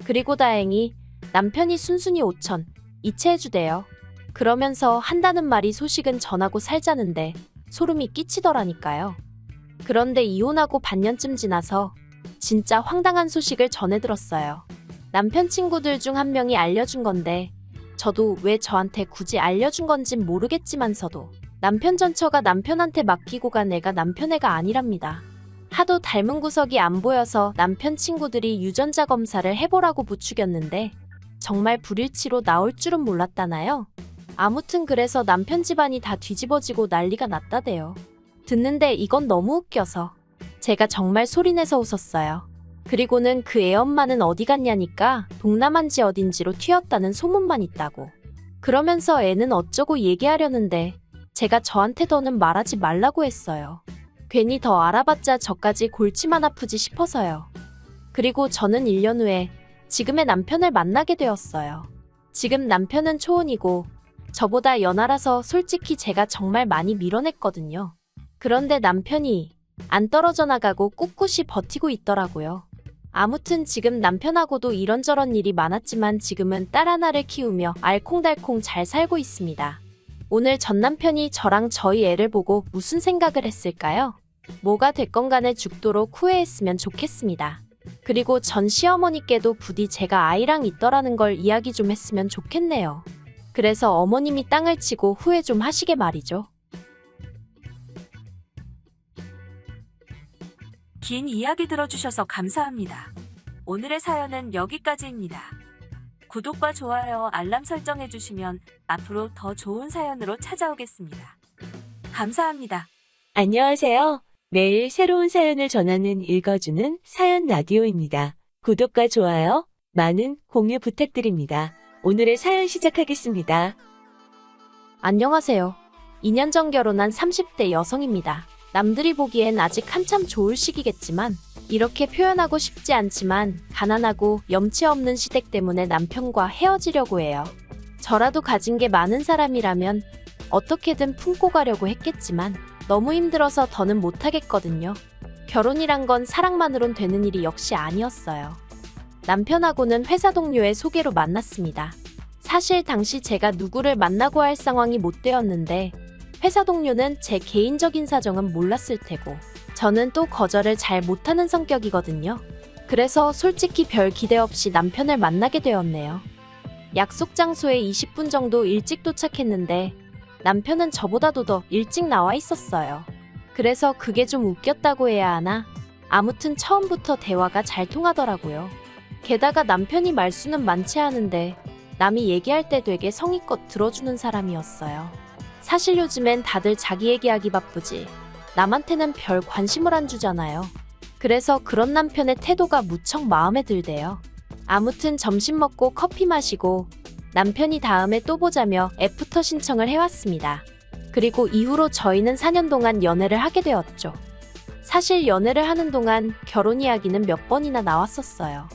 그리고 다행히 남편이 순순히 5천 이체해주대요. 그러면서 한다는 말이 소식은 전하고 살자는데 소름이 끼치더라니까요. 그런데 이혼하고 반년쯤 지나서 진짜 황당한 소식을 전해 들었어요. 남편 친구들 중 한 명이 알려준 건데 저도 왜 저한테 굳이 알려준 건진 모르겠지만서도 남편 전처가 남편한테 맡기고 간 애가 남편 애가 아니랍니다. 하도 닮은 구석이 안 보여서 남편 친구들이 유전자 검사를 해보라고 부추겼는데 정말 불일치로 나올 줄은 몰랐다나요? 아무튼 그래서 남편 집안이 다 뒤집어지고 난리가 났다대요. 듣는데 이건 너무 웃겨서 제가 정말 소리내서 웃었어요. 그리고는 그 애 엄마는 어디 갔냐니까 동남아인지 어딘지로 튀었다는 소문만 있다고. 그러면서 애는 어쩌고 얘기하려는데 제가 저한테 더는 말하지 말라고 했어요. 괜히 더 알아봤자 저까지 골치만 아프지 싶어서요. 그리고 저는 1년 후에 지금의 남편을 만나게 되었어요. 지금 남편은 초혼이고 저보다 연하라서 솔직히 제가 정말 많이 밀어냈거든요. 그런데 남편이 안 떨어져 나가고 꿋꿋이 버티고 있더라고요. 아무튼 지금 남편하고도 이런저런 일이 많았지만 지금은 딸 하나를 키우며 알콩달콩 잘 살고 있습니다. 오늘 전 남편이 저랑 저희 애를 보고 무슨 생각을 했을까요? 뭐가 됐건 간에 죽도록 후회했으면 좋겠습니다. 그리고 전 시어머니께도 부디 제가 아이랑 있더라는 걸 이야기 좀 했으면 좋겠네요. 그래서 어머님이 땅을 치고 후회 좀 하시게 말이죠. 긴 이야기 들어주셔서 감사합니다. 오늘의 사연은 여기까지입니다. 구독과 좋아요, 알람 설정해주시면 앞으로 더 좋은 사연으로 찾아오겠습니다. 감사합니다. 안녕하세요. 매일 새로운 사연을 전하는 읽어주는 사연 라디오입니다. 구독과 좋아요, 많은 공유 부탁드립니다. 오늘의 사연 시작하겠습니다. 안녕하세요. 2년 전 결혼한 30대 여성입니다. 남들이 보기엔 아직 한참 좋을 시기겠지만 이렇게 표현하고 싶지 않지만 가난하고 염치 없는 시댁 때문에 남편과 헤어지려고 해요. 저라도 가진 게 많은 사람이라면 어떻게든 품고 가려고 했겠지만 너무 힘들어서 더는 못하겠거든요. 결혼이란 건 사랑만으론 되는 일이 역시 아니었어요. 남편하고는 회사 동료의 소개로 만났습니다. 사실 당시 제가 누구를 만나고 할 상황이 못 되었는데 회사 동료는 제 개인적인 사정은 몰랐을 테고 저는 또 거절을 잘 못하는 성격이거든요. 그래서 솔직히 별 기대 없이 남편을 만나게 되었네요. 약속 장소에 20분 정도 일찍 도착했는데 남편은 저보다도 더 일찍 나와 있었어요. 그래서 그게 좀 웃겼다고 해야 하나? 아무튼 처음부터 대화가 잘 통하더라고요. 게다가 남편이 말수는 많지 않은데 남이 얘기할 때 되게 성의껏 들어주는 사람이었어요. 사실 요즘엔 다들 자기 얘기하기 바쁘지 남한테는 별 관심을 안 주잖아요. 그래서 그런 남편의 태도가 무척 마음에 들대요. 아무튼 점심 먹고 커피 마시고 남편이 다음에 또 보자며 애프터 신청을 해왔습니다. 그리고 이후로 저희는 4년 동안 연애를 하게 되었죠. 사실 연애를 하는 동안 결혼 이야기는 몇 번이나 나왔었어요.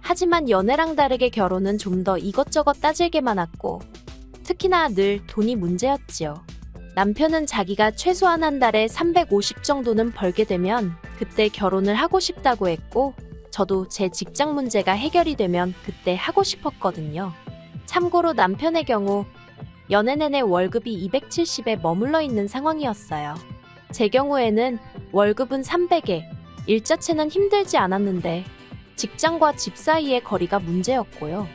하지만 연애랑 다르게 결혼은 좀 더 이것저것 따질 게 많았고 특히나 늘 돈이 문제였지요. 남편은 자기가 최소한 한 달에 350 정도는 벌게 되면 그때 결혼을 하고 싶다고 했고 저도 제 직장 문제가 해결이 되면 그때 하고 싶었거든요. 참고로 남편의 경우 연애 내내 월급이 270에 머물러 있는 상황이었어요. 제 경우에는 월급은 300에 일 자체는 힘들지 않았는데 직장과 집 사이의 거리가 문제였고요.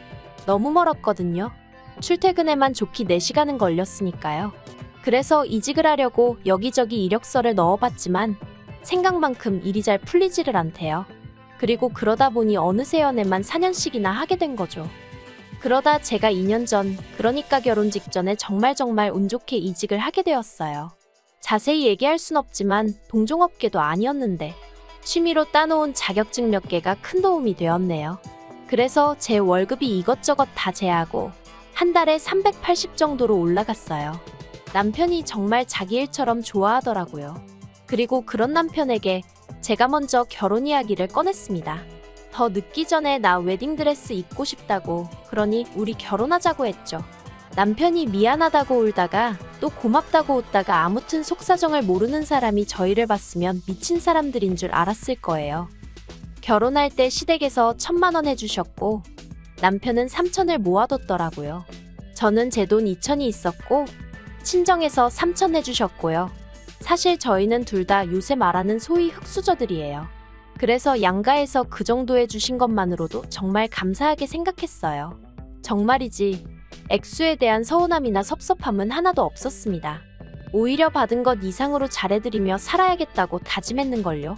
너무 멀었거든요. 출퇴근에만 좋게 4시간은 걸렸으니까요. 그래서 이직을 하려고 여기저기 이력서를 넣어봤지만 생각만큼 일이 잘 풀리지를 않대요. 그리고 그러다 보니 어느새 연애만 4년씩이나 하게 된 거죠. 그러다 제가 2년 전, 그러니까 결혼 직전에 정말 운 좋게 이직을 하게 되었어요. 자세히 얘기할 순 없지만 동종업계도 아니었는데 취미로 따놓은 자격증 몇 개가 큰 도움이 되었네요. 그래서 제 월급이 이것저것 다 제하고 한 달에 380 정도로 올라갔어요. 남편이 정말 자기 일처럼 좋아하더라고요. 그리고 그런 남편에게 제가 먼저 결혼 이야기를 꺼냈습니다. 더 늦기 전에 나 웨딩드레스 입고 싶다고, 그러니 우리 결혼하자고 했죠. 남편이 미안하다고 울다가 또 고맙다고 웃다가 아무튼 속사정을 모르는 사람이 저희를 봤으면 미친 사람들인 줄 알았을 거예요. 결혼할 때 시댁에서 1,000만 원 해주셨고 남편은 3,000을 모아뒀더라고요. 저는 제 돈 2,000이 있었고 친정에서 3,000 해주셨고요. 사실 저희는 둘 다 요새 말하는 소위 흙수저들이에요. 그래서 양가에서 그 정도 해주신 것만으로도 정말 감사하게 생각했어요. 정말이지 액수에 대한 서운함이나 섭섭함은 하나도 없었습니다. 오히려 받은 것 이상으로 잘해드리며 살아야겠다고 다짐했는걸요.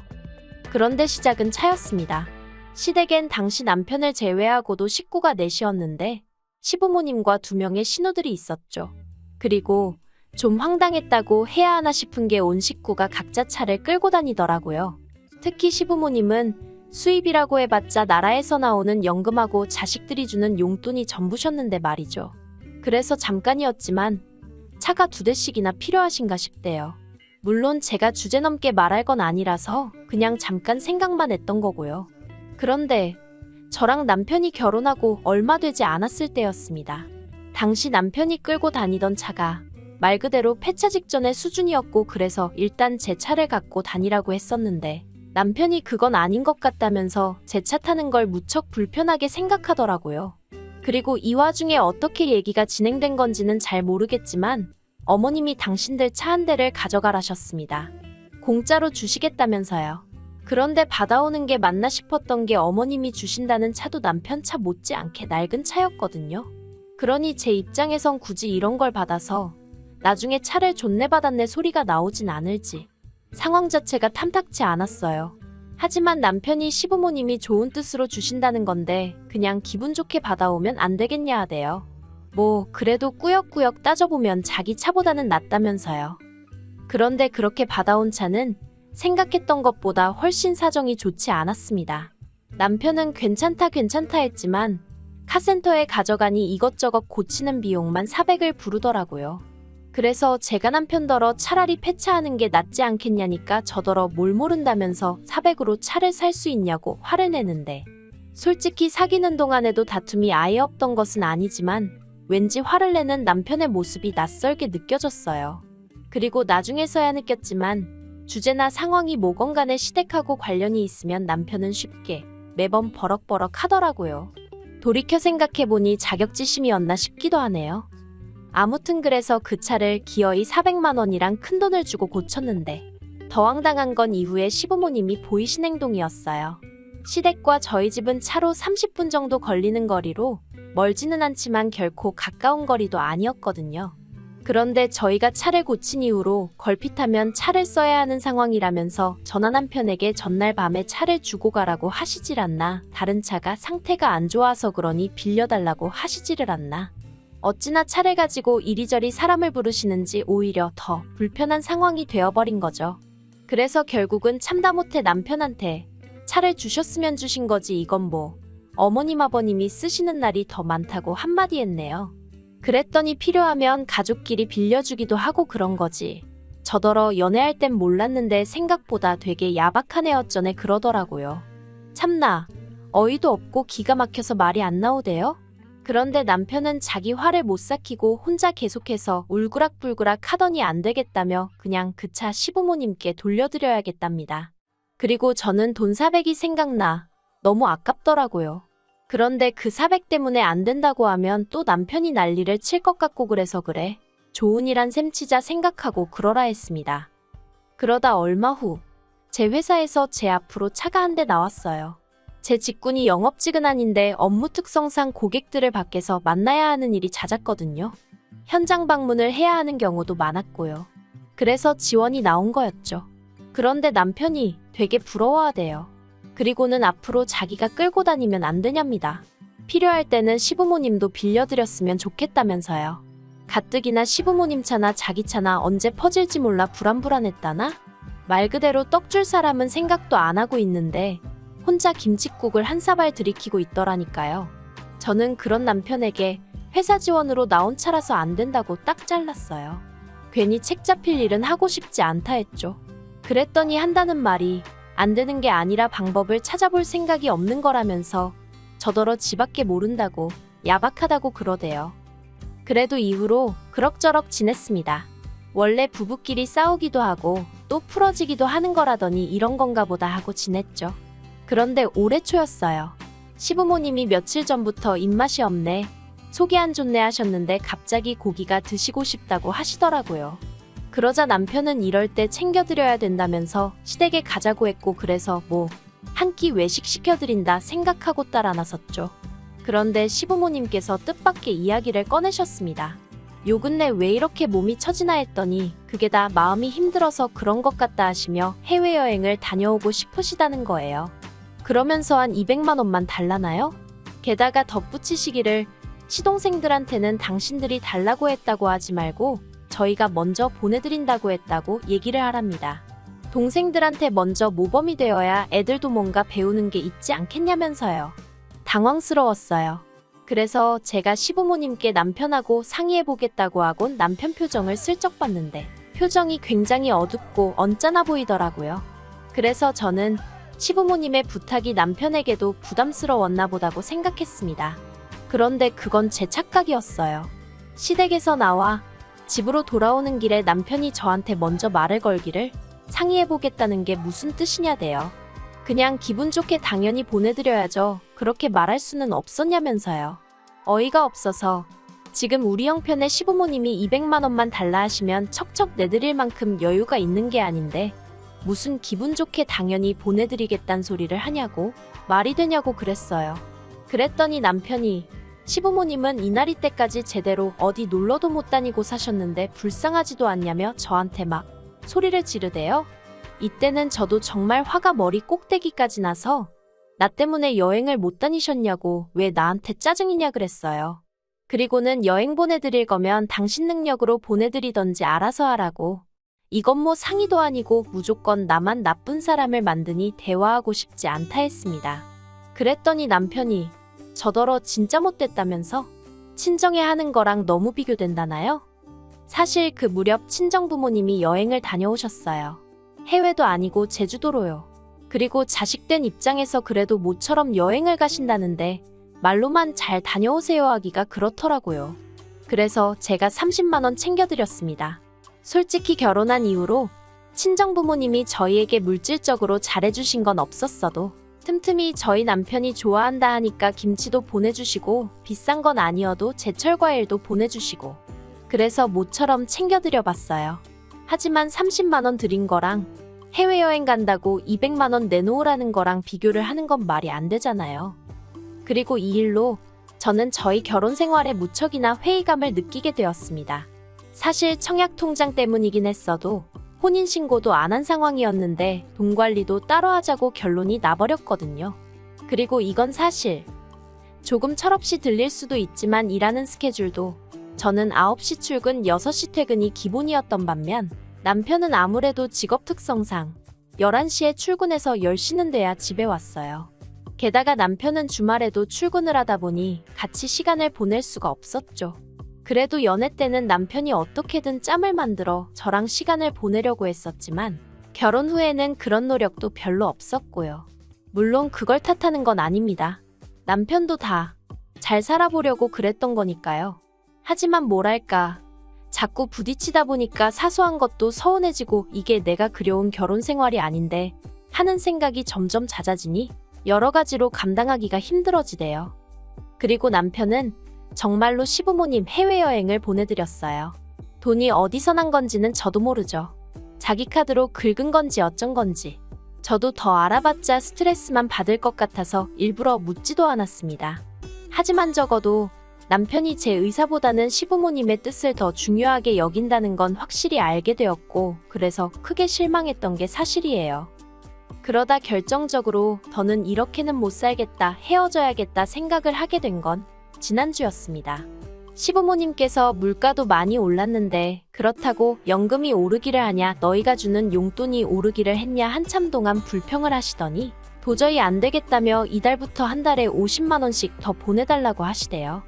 그런데 시작은 차였습니다. 시댁엔 당시 남편을 제외하고도 식구가 넷이었는데 시부모님과 2명의 신우들이 있었죠. 그리고 좀 황당했다고 해야 하나 싶은 게 온 식구가 각자 차를 끌고 다니더라고요. 특히 시부모님은 수입이라고 해봤자 나라에서 나오는 연금하고 자식들이 주는 용돈이 전부셨는데 말이죠. 그래서 잠깐이었지만 차가 2대씩이나 필요하신가 싶대요. 물론 제가 주제넘게 말할 건 아니라서 그냥 잠깐 생각만 했던 거고요. 그런데 저랑 남편이 결혼하고 얼마 되지 않았을 때였습니다. 당시 남편이 끌고 다니던 차가 말 그대로 폐차 직전의 수준이었고 그래서 일단 제 차를 갖고 다니라고 했었는데 남편이 그건 아닌 것 같다면서 제 차 타는 걸 무척 불편하게 생각하더라고요. 그리고 이 와중에 어떻게 얘기가 진행된 건지는 잘 모르겠지만 어머님이 당신들 차 한 대를 가져가라셨습니다. 공짜로 주시겠다면서요. 그런데 받아오는 게 맞나 싶었던 게 어머님이 주신다는 차도 남편 차 못지않게 낡은 차였거든요. 그러니 제 입장에선 굳이 이런 걸 받아서 나중에 차를 존내받았네 소리가 나오진 않을지 상황 자체가 탐탁치 않았어요. 하지만 남편이 시부모님이 좋은 뜻으로 주신다는 건데 그냥 기분 좋게 받아오면 안 되겠냐 하대요. 뭐 그래도 꾸역꾸역 따져보면 자기 차보다는 낫다면서요. 그런데 그렇게 받아온 차는 생각했던 것보다 훨씬 사정이 좋지 않았습니다. 남편은 괜찮다 했지만 카센터에 가져가니 이것저것 고치는 비용만 400을 부르더라고요. 그래서 제가 남편더러 차라리 폐차하는 게 낫지 않겠냐니까 저더러 뭘 모른다면서 400으로 차를 살 수 있냐고 화를 내는데 솔직히 사귀는 동안에도 다툼이 아예 없던 것은 아니지만 왠지 화를 내는 남편의 모습이 낯설게 느껴졌어요. 그리고 나중에서야 느꼈지만 주제나 상황이 뭐건 간에 시댁하고 관련이 있으면 남편은 쉽게 매번 버럭버럭 하더라고요. 돌이켜 생각해보니 자격지심이었나 싶기도 하네요. 아무튼 그래서 그 차를 기어이 400만 원이랑 큰돈을 주고 고쳤는데 더 황당한 건 이후에 시부모님이 보이신 행동이었어요. 시댁과 저희 집은 차로 30분 정도 걸리는 거리로 멀지는 않지만 결코 가까운 거리도 아니었거든요. 그런데 저희가 차를 고친 이후로 걸핏하면 차를 써야 하는 상황이라면서 저나 남편에게 전날 밤에 차를 주고 가라고 하시질 않나, 다른 차가 상태가 안 좋아서 그러니 빌려달라고 하시지를 않나. 어찌나 차를 가지고 이리저리 사람을 부르시는지 오히려 더 불편한 상황이 되어버린 거죠. 그래서 결국은 참다 못해 남편한테 차를 주셨으면 주신 거지 이건 뭐 어머님 아버님이 쓰시는 날이 더 많다고 한마디 했네요. 그랬더니 필요하면 가족끼리 빌려주기도 하고 그런 거지. 저더러 연애할 땐 몰랐는데 생각보다 되게 야박한 애 어쩌네 그러더라고요. 참나, 어이도 없고 기가 막혀서 말이 안 나오대요? 그런데 남편은 자기 화를 못 삭히고 혼자 계속해서 울그락불그락 하더니 안 되겠다며 그냥 그 차 시부모님께 돌려드려야겠답니다. 그리고 저는 돈 400이 생각나. 너무 아깝더라고요. 그런데 그 400 때문에 안 된다고 하면 또 남편이 난리를 칠 것 같고 그래서 그래. 좋은 일 한 셈 치자 생각하고 그러라 했습니다. 그러다 얼마 후 제 회사에서 제 앞으로 차가 한 대 나왔어요. 제 직군이 영업직은 업무 특성상 고객들을 밖에서 만나야 하는 일이 잦았거든요. 현장 방문을 해야 하는 경우도 많았고요. 그래서 지원이 나온 거였죠. 그런데 남편이 되게 부러워하대요. 그리고는 앞으로 자기가 끌고 다니면 안 되냐입니다. 필요할 때는 시부모님도 빌려드렸으면 좋겠다면서요. 가뜩이나 시부모님 차나 자기 차나 언제 퍼질지 몰라 불안불안했다나? 말 그대로 떡줄 사람은 생각도 안 하고 있는데 혼자 김칫국을 한 사발 들이키고 있더라니까요. 저는 그런 남편에게 회사 지원으로 나온 차라서 안 된다고 딱 잘랐어요. 괜히 책 잡힐 일은 하고 싶지 않다 했죠. 그랬더니 한다는 말이 안 되는 게 아니라 방법을 찾아볼 생각이 없는 거라면서 저더러 지밖에 모른다고 야박하다고 그러대요. 그래도 이후로 그럭저럭 지냈습니다. 원래 부부끼리 싸우기도 하고 또 풀어지기도 하는 거라더니 이런 건가 보다 하고 지냈죠. 그런데 올해 초였어요. 시부모님이 며칠 전부터 입맛이 없네, 속이 안 좋네 하셨는데 갑자기 고기가 드시고 싶다고 하시더라고요. 그러자 남편은 이럴 때 챙겨드려야 된다면서 시댁에 가자고 했고 그래서 뭐 한 끼 외식 시켜드린다 생각하고 따라 나섰죠. 그런데 시부모님께서 뜻밖의 이야기를 꺼내셨습니다. 요 근래 왜 이렇게 몸이 처지나 했더니 그게 다 마음이 힘들어서 그런 것 같다 하시며 해외여행을 다녀오고 싶으시다는 거예요. 그러면서 한 200만 원만 달라나요? 게다가 덧붙이시기를 시동생들한테는 당신들이 달라고 했다고 하지 말고 저희가 먼저 보내드린다고 했다고 얘기를 하랍니다. 동생들한테 먼저 모범이 되어야 애들도 뭔가 배우는 게 있지 않겠냐면서요. 당황스러웠어요. 그래서 제가 시부모님께 남편하고 상의해보겠다고 하곤 남편 표정을 슬쩍 봤는데 표정이 굉장히 어둡고 언짢아 보이더라고요. 그래서 저는 시부모님의 부탁이 남편에게도 부담스러웠나 보다고 생각했습니다. 그런데 그건 제 착각이었어요. 시댁에서 나와 집으로 돌아오는 길에 남편이 저한테 먼저 말을 걸기를 상의해보겠다는 게 무슨 뜻이냐대요. 그냥 기분 좋게 당연히 보내드려야죠. 그렇게 말할 수는 없었냐면서요. 어이가 없어서 지금 우리 형편의 시부모님이 200만 원만 달라 하시면 척척 내드릴 만큼 여유가 있는 게 아닌데 무슨 기분 좋게 당연히 보내드리겠단 소리를 하냐고, 말이 되냐고 그랬어요. 그랬더니 남편이 시부모님은 이날이 때까지 제대로 어디 놀러도 못 다니고 사셨는데 불쌍하지도 않냐며 저한테 막 소리를 지르대요. 이때는 저도 정말 화가 머리 꼭대기까지 나서 나 때문에 여행을 못 다니셨냐고 왜 나한테 짜증이냐 그랬어요. 그리고는 여행 보내드릴 거면 당신 능력으로 보내드리던지 알아서 하라고. 이건 뭐 상의도 아니고 무조건 나만 나쁜 사람을 만드니 대화하고 싶지 않다 했습니다. 그랬더니 남편이 저더러 진짜 못됐다면서? 친정에 하는 거랑 너무 비교된다나요? 사실 그 무렵 친정 부모님이 여행을 다녀오셨어요. 해외도 아니고 제주도로요. 그리고 자식된 입장에서 그래도 모처럼 여행을 가신다는데 말로만 잘 다녀오세요 하기가 그렇더라고요. 그래서 제가 30만 원 챙겨드렸습니다. 솔직히 결혼한 이후로 친정 부모님이 저희에게 물질적으로 잘해주신 건 없었어도 틈틈이 저희 남편이 좋아한다 하니까 김치도 보내주시고 비싼 건 아니어도 제철 과일도 보내주시고 그래서 모처럼 챙겨드려 봤어요. 하지만 30만 원 드린 거랑 해외여행 간다고 200만 원 내놓으라는 거랑 비교를 하는 건 말이 안 되잖아요. 그리고 이 일로 저는 저희 결혼 생활에 무척이나 회의감을 느끼게 되었습니다. 사실 청약 통장 때문이긴 했어도 혼인신고도 안 한 상황이었는데 돈 관리도 따로 하자고 결론이 나버렸거든요. 그리고 이건 사실 조금 철없이 들릴 수도 있지만 일하는 스케줄도 저는 9시 출근 6시 퇴근이 기본이었던 반면 남편은 아무래도 직업 특성상 11시에 출근해서 10시는 돼야 집에 왔어요. 게다가 남편은 주말에도 출근을 하다 보니 같이 시간을 보낼 수가 없었죠. 그래도 연애 때는 남편이 어떻게든 짬을 만들어 저랑 시간을 보내려고 했었지만 결혼 후에는 그런 노력도 별로 없었고요. 물론 그걸 탓하는 건 아닙니다. 남편도 다 잘 살아보려고 그랬던 거니까요. 하지만 뭐랄까 자꾸 부딪히다 보니까 사소한 것도 서운해지고 이게 내가 그려온 결혼 생활이 아닌데 하는 생각이 점점 잦아지니 여러 가지로 감당하기가 힘들어지대요. 그리고 남편은 정말로 시부모님 해외여행을 보내드렸어요. 돈이 어디서 난 건지는 저도 모르죠. 자기 카드로 긁은 건지 어쩐 건지. 저도 더 알아봤자 스트레스만 받을 것 같아서 일부러 묻지도 않았습니다. 하지만 적어도 남편이 제 의사보다는 시부모님의 뜻을 더 중요하게 여긴다는 건 확실히 알게 되었고 그래서 크게 실망했던 게 사실이에요. 그러다 결정적으로 더는 이렇게는 못 살겠다, 헤어져야겠다 생각을 하게 된 건 지난주였습니다. 시부모님께서 물가도 많이 올랐는데 그렇다고 연금이 오르기를 하냐 너희가 주는 용돈이 오르기를 했냐 한참 동안 불평을 하시더니 도저히 안 되겠다며 이달부터 한 달에 50만 원씩 더 보내달라고 하시대요.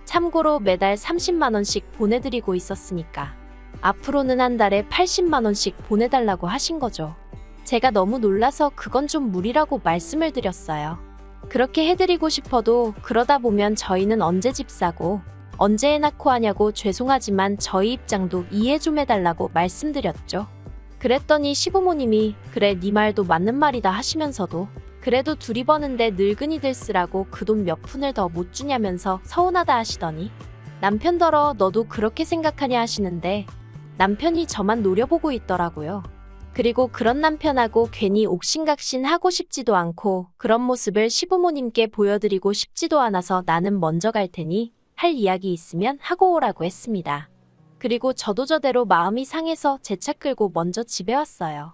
참고로 매달 30만 원씩 보내드리고 있었으니까 앞으로는 한 달에 80만 원씩 보내달라고 하신 거죠. 제가 너무 놀라서 그건 좀 무리라고 말씀을 드렸어요. 그렇게 해드리고 싶어도 그러다 보면 저희는 언제 집 사고 언제 애 낳고 하냐고 죄송하지만 저희 입장도 이해 좀 해달라고 말씀드렸죠. 그랬더니 시부모님이 그래 네 말도 맞는 말이다 하시면서도 그래도 둘이 버는데 늙은이들 쓰라고 그 돈 몇 푼을 더 못 주냐면서 서운하다 하시더니 남편더러 너도 그렇게 생각하냐 하시는데 남편이 저만 노려보고 있더라고요. 그리고 그런 남편하고 괜히 옥신각신 하고 싶지도 않고 그런 모습을 시부모님께 보여드리고 싶지도 않아서 나는 먼저 갈 테니 할 이야기 있으면 하고 오라고 했습니다. 그리고 저도 저대로 마음이 상해서 제 차 끌고 먼저 집에 왔어요.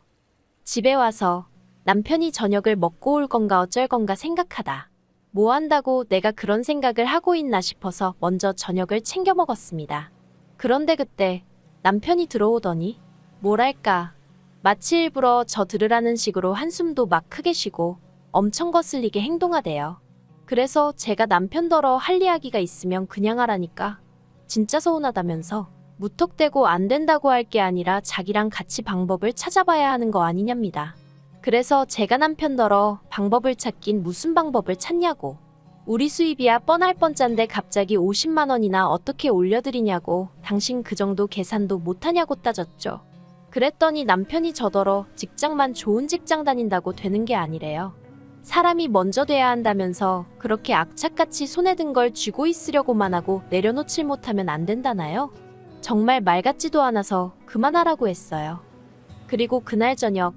집에 와서 남편이 저녁을 먹고 올 건가 어쩔 건가 생각하다. 뭐 한다고 내가 그런 생각을 하고 있나 싶어서 먼저 저녁을 챙겨 먹었습니다. 그런데 그때 남편이 들어오더니 뭐랄까 마치 일부러 저 들으라는 식으로 한숨도 막 크게 쉬고 엄청 거슬리게 행동하대요. 그래서 제가 남편더러 할 이야기가 있으면 그냥 하라니까 진짜 서운하다면서 무턱대고 안 된다고 할 게 아니라 자기랑 같이 방법을 찾아봐야 하는 거 아니냐입니다. 그래서 제가 남편더러 방법을 찾긴 무슨 방법을 찾냐고. 우리 수입이야 뻔할 뻔짠데 갑자기 50만 원이나 어떻게 올려드리냐고 당신 그 정도 계산도 못하냐고 따졌죠. 그랬더니 남편이 저더러 직장만 좋은 직장 다닌다고 되는 게 아니래요. 사람이 먼저 돼야 한다면서 그렇게 악착같이 손에 든 걸 쥐고 있으려고만 하고 내려놓질 못하면 안 된다나요? 정말 말 같지도 않아서 그만하라고 했어요. 그리고 그날 저녁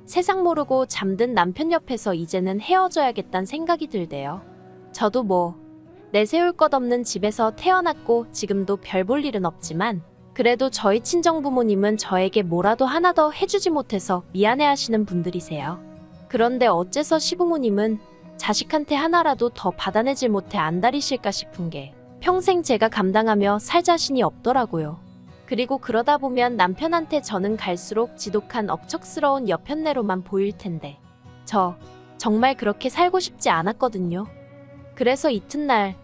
세상 모르고 잠든 남편 옆에서 이제는 헤어져야겠다는 생각이 들대요. 저도 뭐 내세울 것 없는 집에서 태어났고 지금도 별 볼 일은 없지만 그래도 저희 친정 부모님은 저에게 뭐라도 하나 더 해주지 못해서 미안해하시는 분들이세요. 그런데 어째서 시부모님은 자식한테 하나라도 더 받아내질 못해 안달이실까 싶은 게 평생 제가 감당하며 살 자신이 없더라고요. 그리고 그러다 보면 남편한테 저는 갈수록 지독한 억척스러운 여편네로만 보일 텐데 저 정말 그렇게 살고 싶지 않았거든요. 그래서 이튿날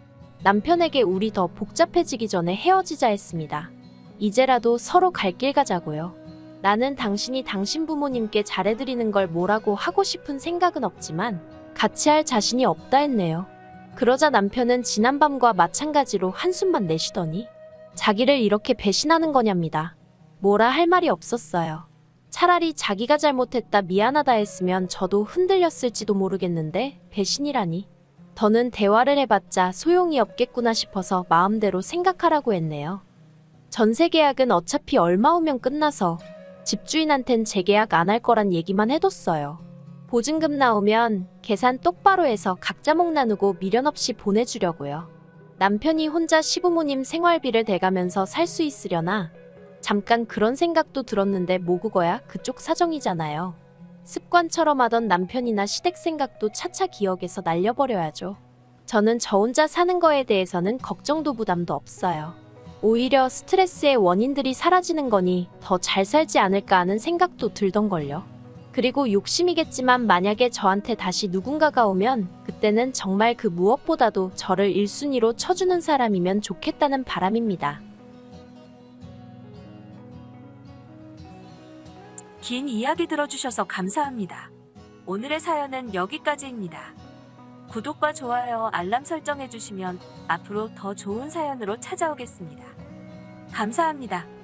남편에게 우리 더 복잡해지기 전에 헤어지자 했습니다. 이제라도 서로 갈 길 가자고요. 나는 당신이 당신 부모님께 잘해드리는 걸 뭐라고 하고 싶은 생각은 없지만 같이 할 자신이 없다 했네요. 그러자 남편은 지난밤과 마찬가지로 한숨만 내쉬더니 자기를 이렇게 배신하는 거냐입니다. 뭐라 할 말이 없었어요. 차라리 자기가 잘못했다 미안하다 했으면 저도 흔들렸을지도 모르겠는데 배신이라니. 더는 대화를 해봤자 소용이 없겠구나 싶어서 마음대로 생각하라고 했네요. 전세 계약은 어차피 얼마 후면 끝나서 집주인한텐 재계약 안 할 거란 얘기만 해뒀어요. 보증금 나오면 계산 똑바로 해서 각자 목 나누고 미련 없이 보내주려고요. 남편이 혼자 시부모님 생활비를 대가면서 살 수 있으려나 잠깐 그런 생각도 들었는데 뭐 그거야 그쪽 사정이잖아요. 습관처럼 하던 남편이나 시댁 생각도 차차 기억에서 날려버려야죠. 저는 저 혼자 사는 거에 대해서는 걱정도 부담도 없어요. 오히려 스트레스의 원인들이 사라지는 거니 더 잘 살지 않을까 하는 생각도 들던걸요. 그리고 욕심이겠지만 만약에 저한테 다시 누군가가 오면 그때는 정말 그 무엇보다도 저를 1순위로 쳐주는 사람이면 좋겠다는 바람입니다. 긴 이야기 들어주셔서 감사합니다. 오늘의 사연은 여기까지입니다. 구독과 좋아요, 알람 설정해주시면 앞으로 더 좋은 사연으로 찾아오겠습니다. 감사합니다.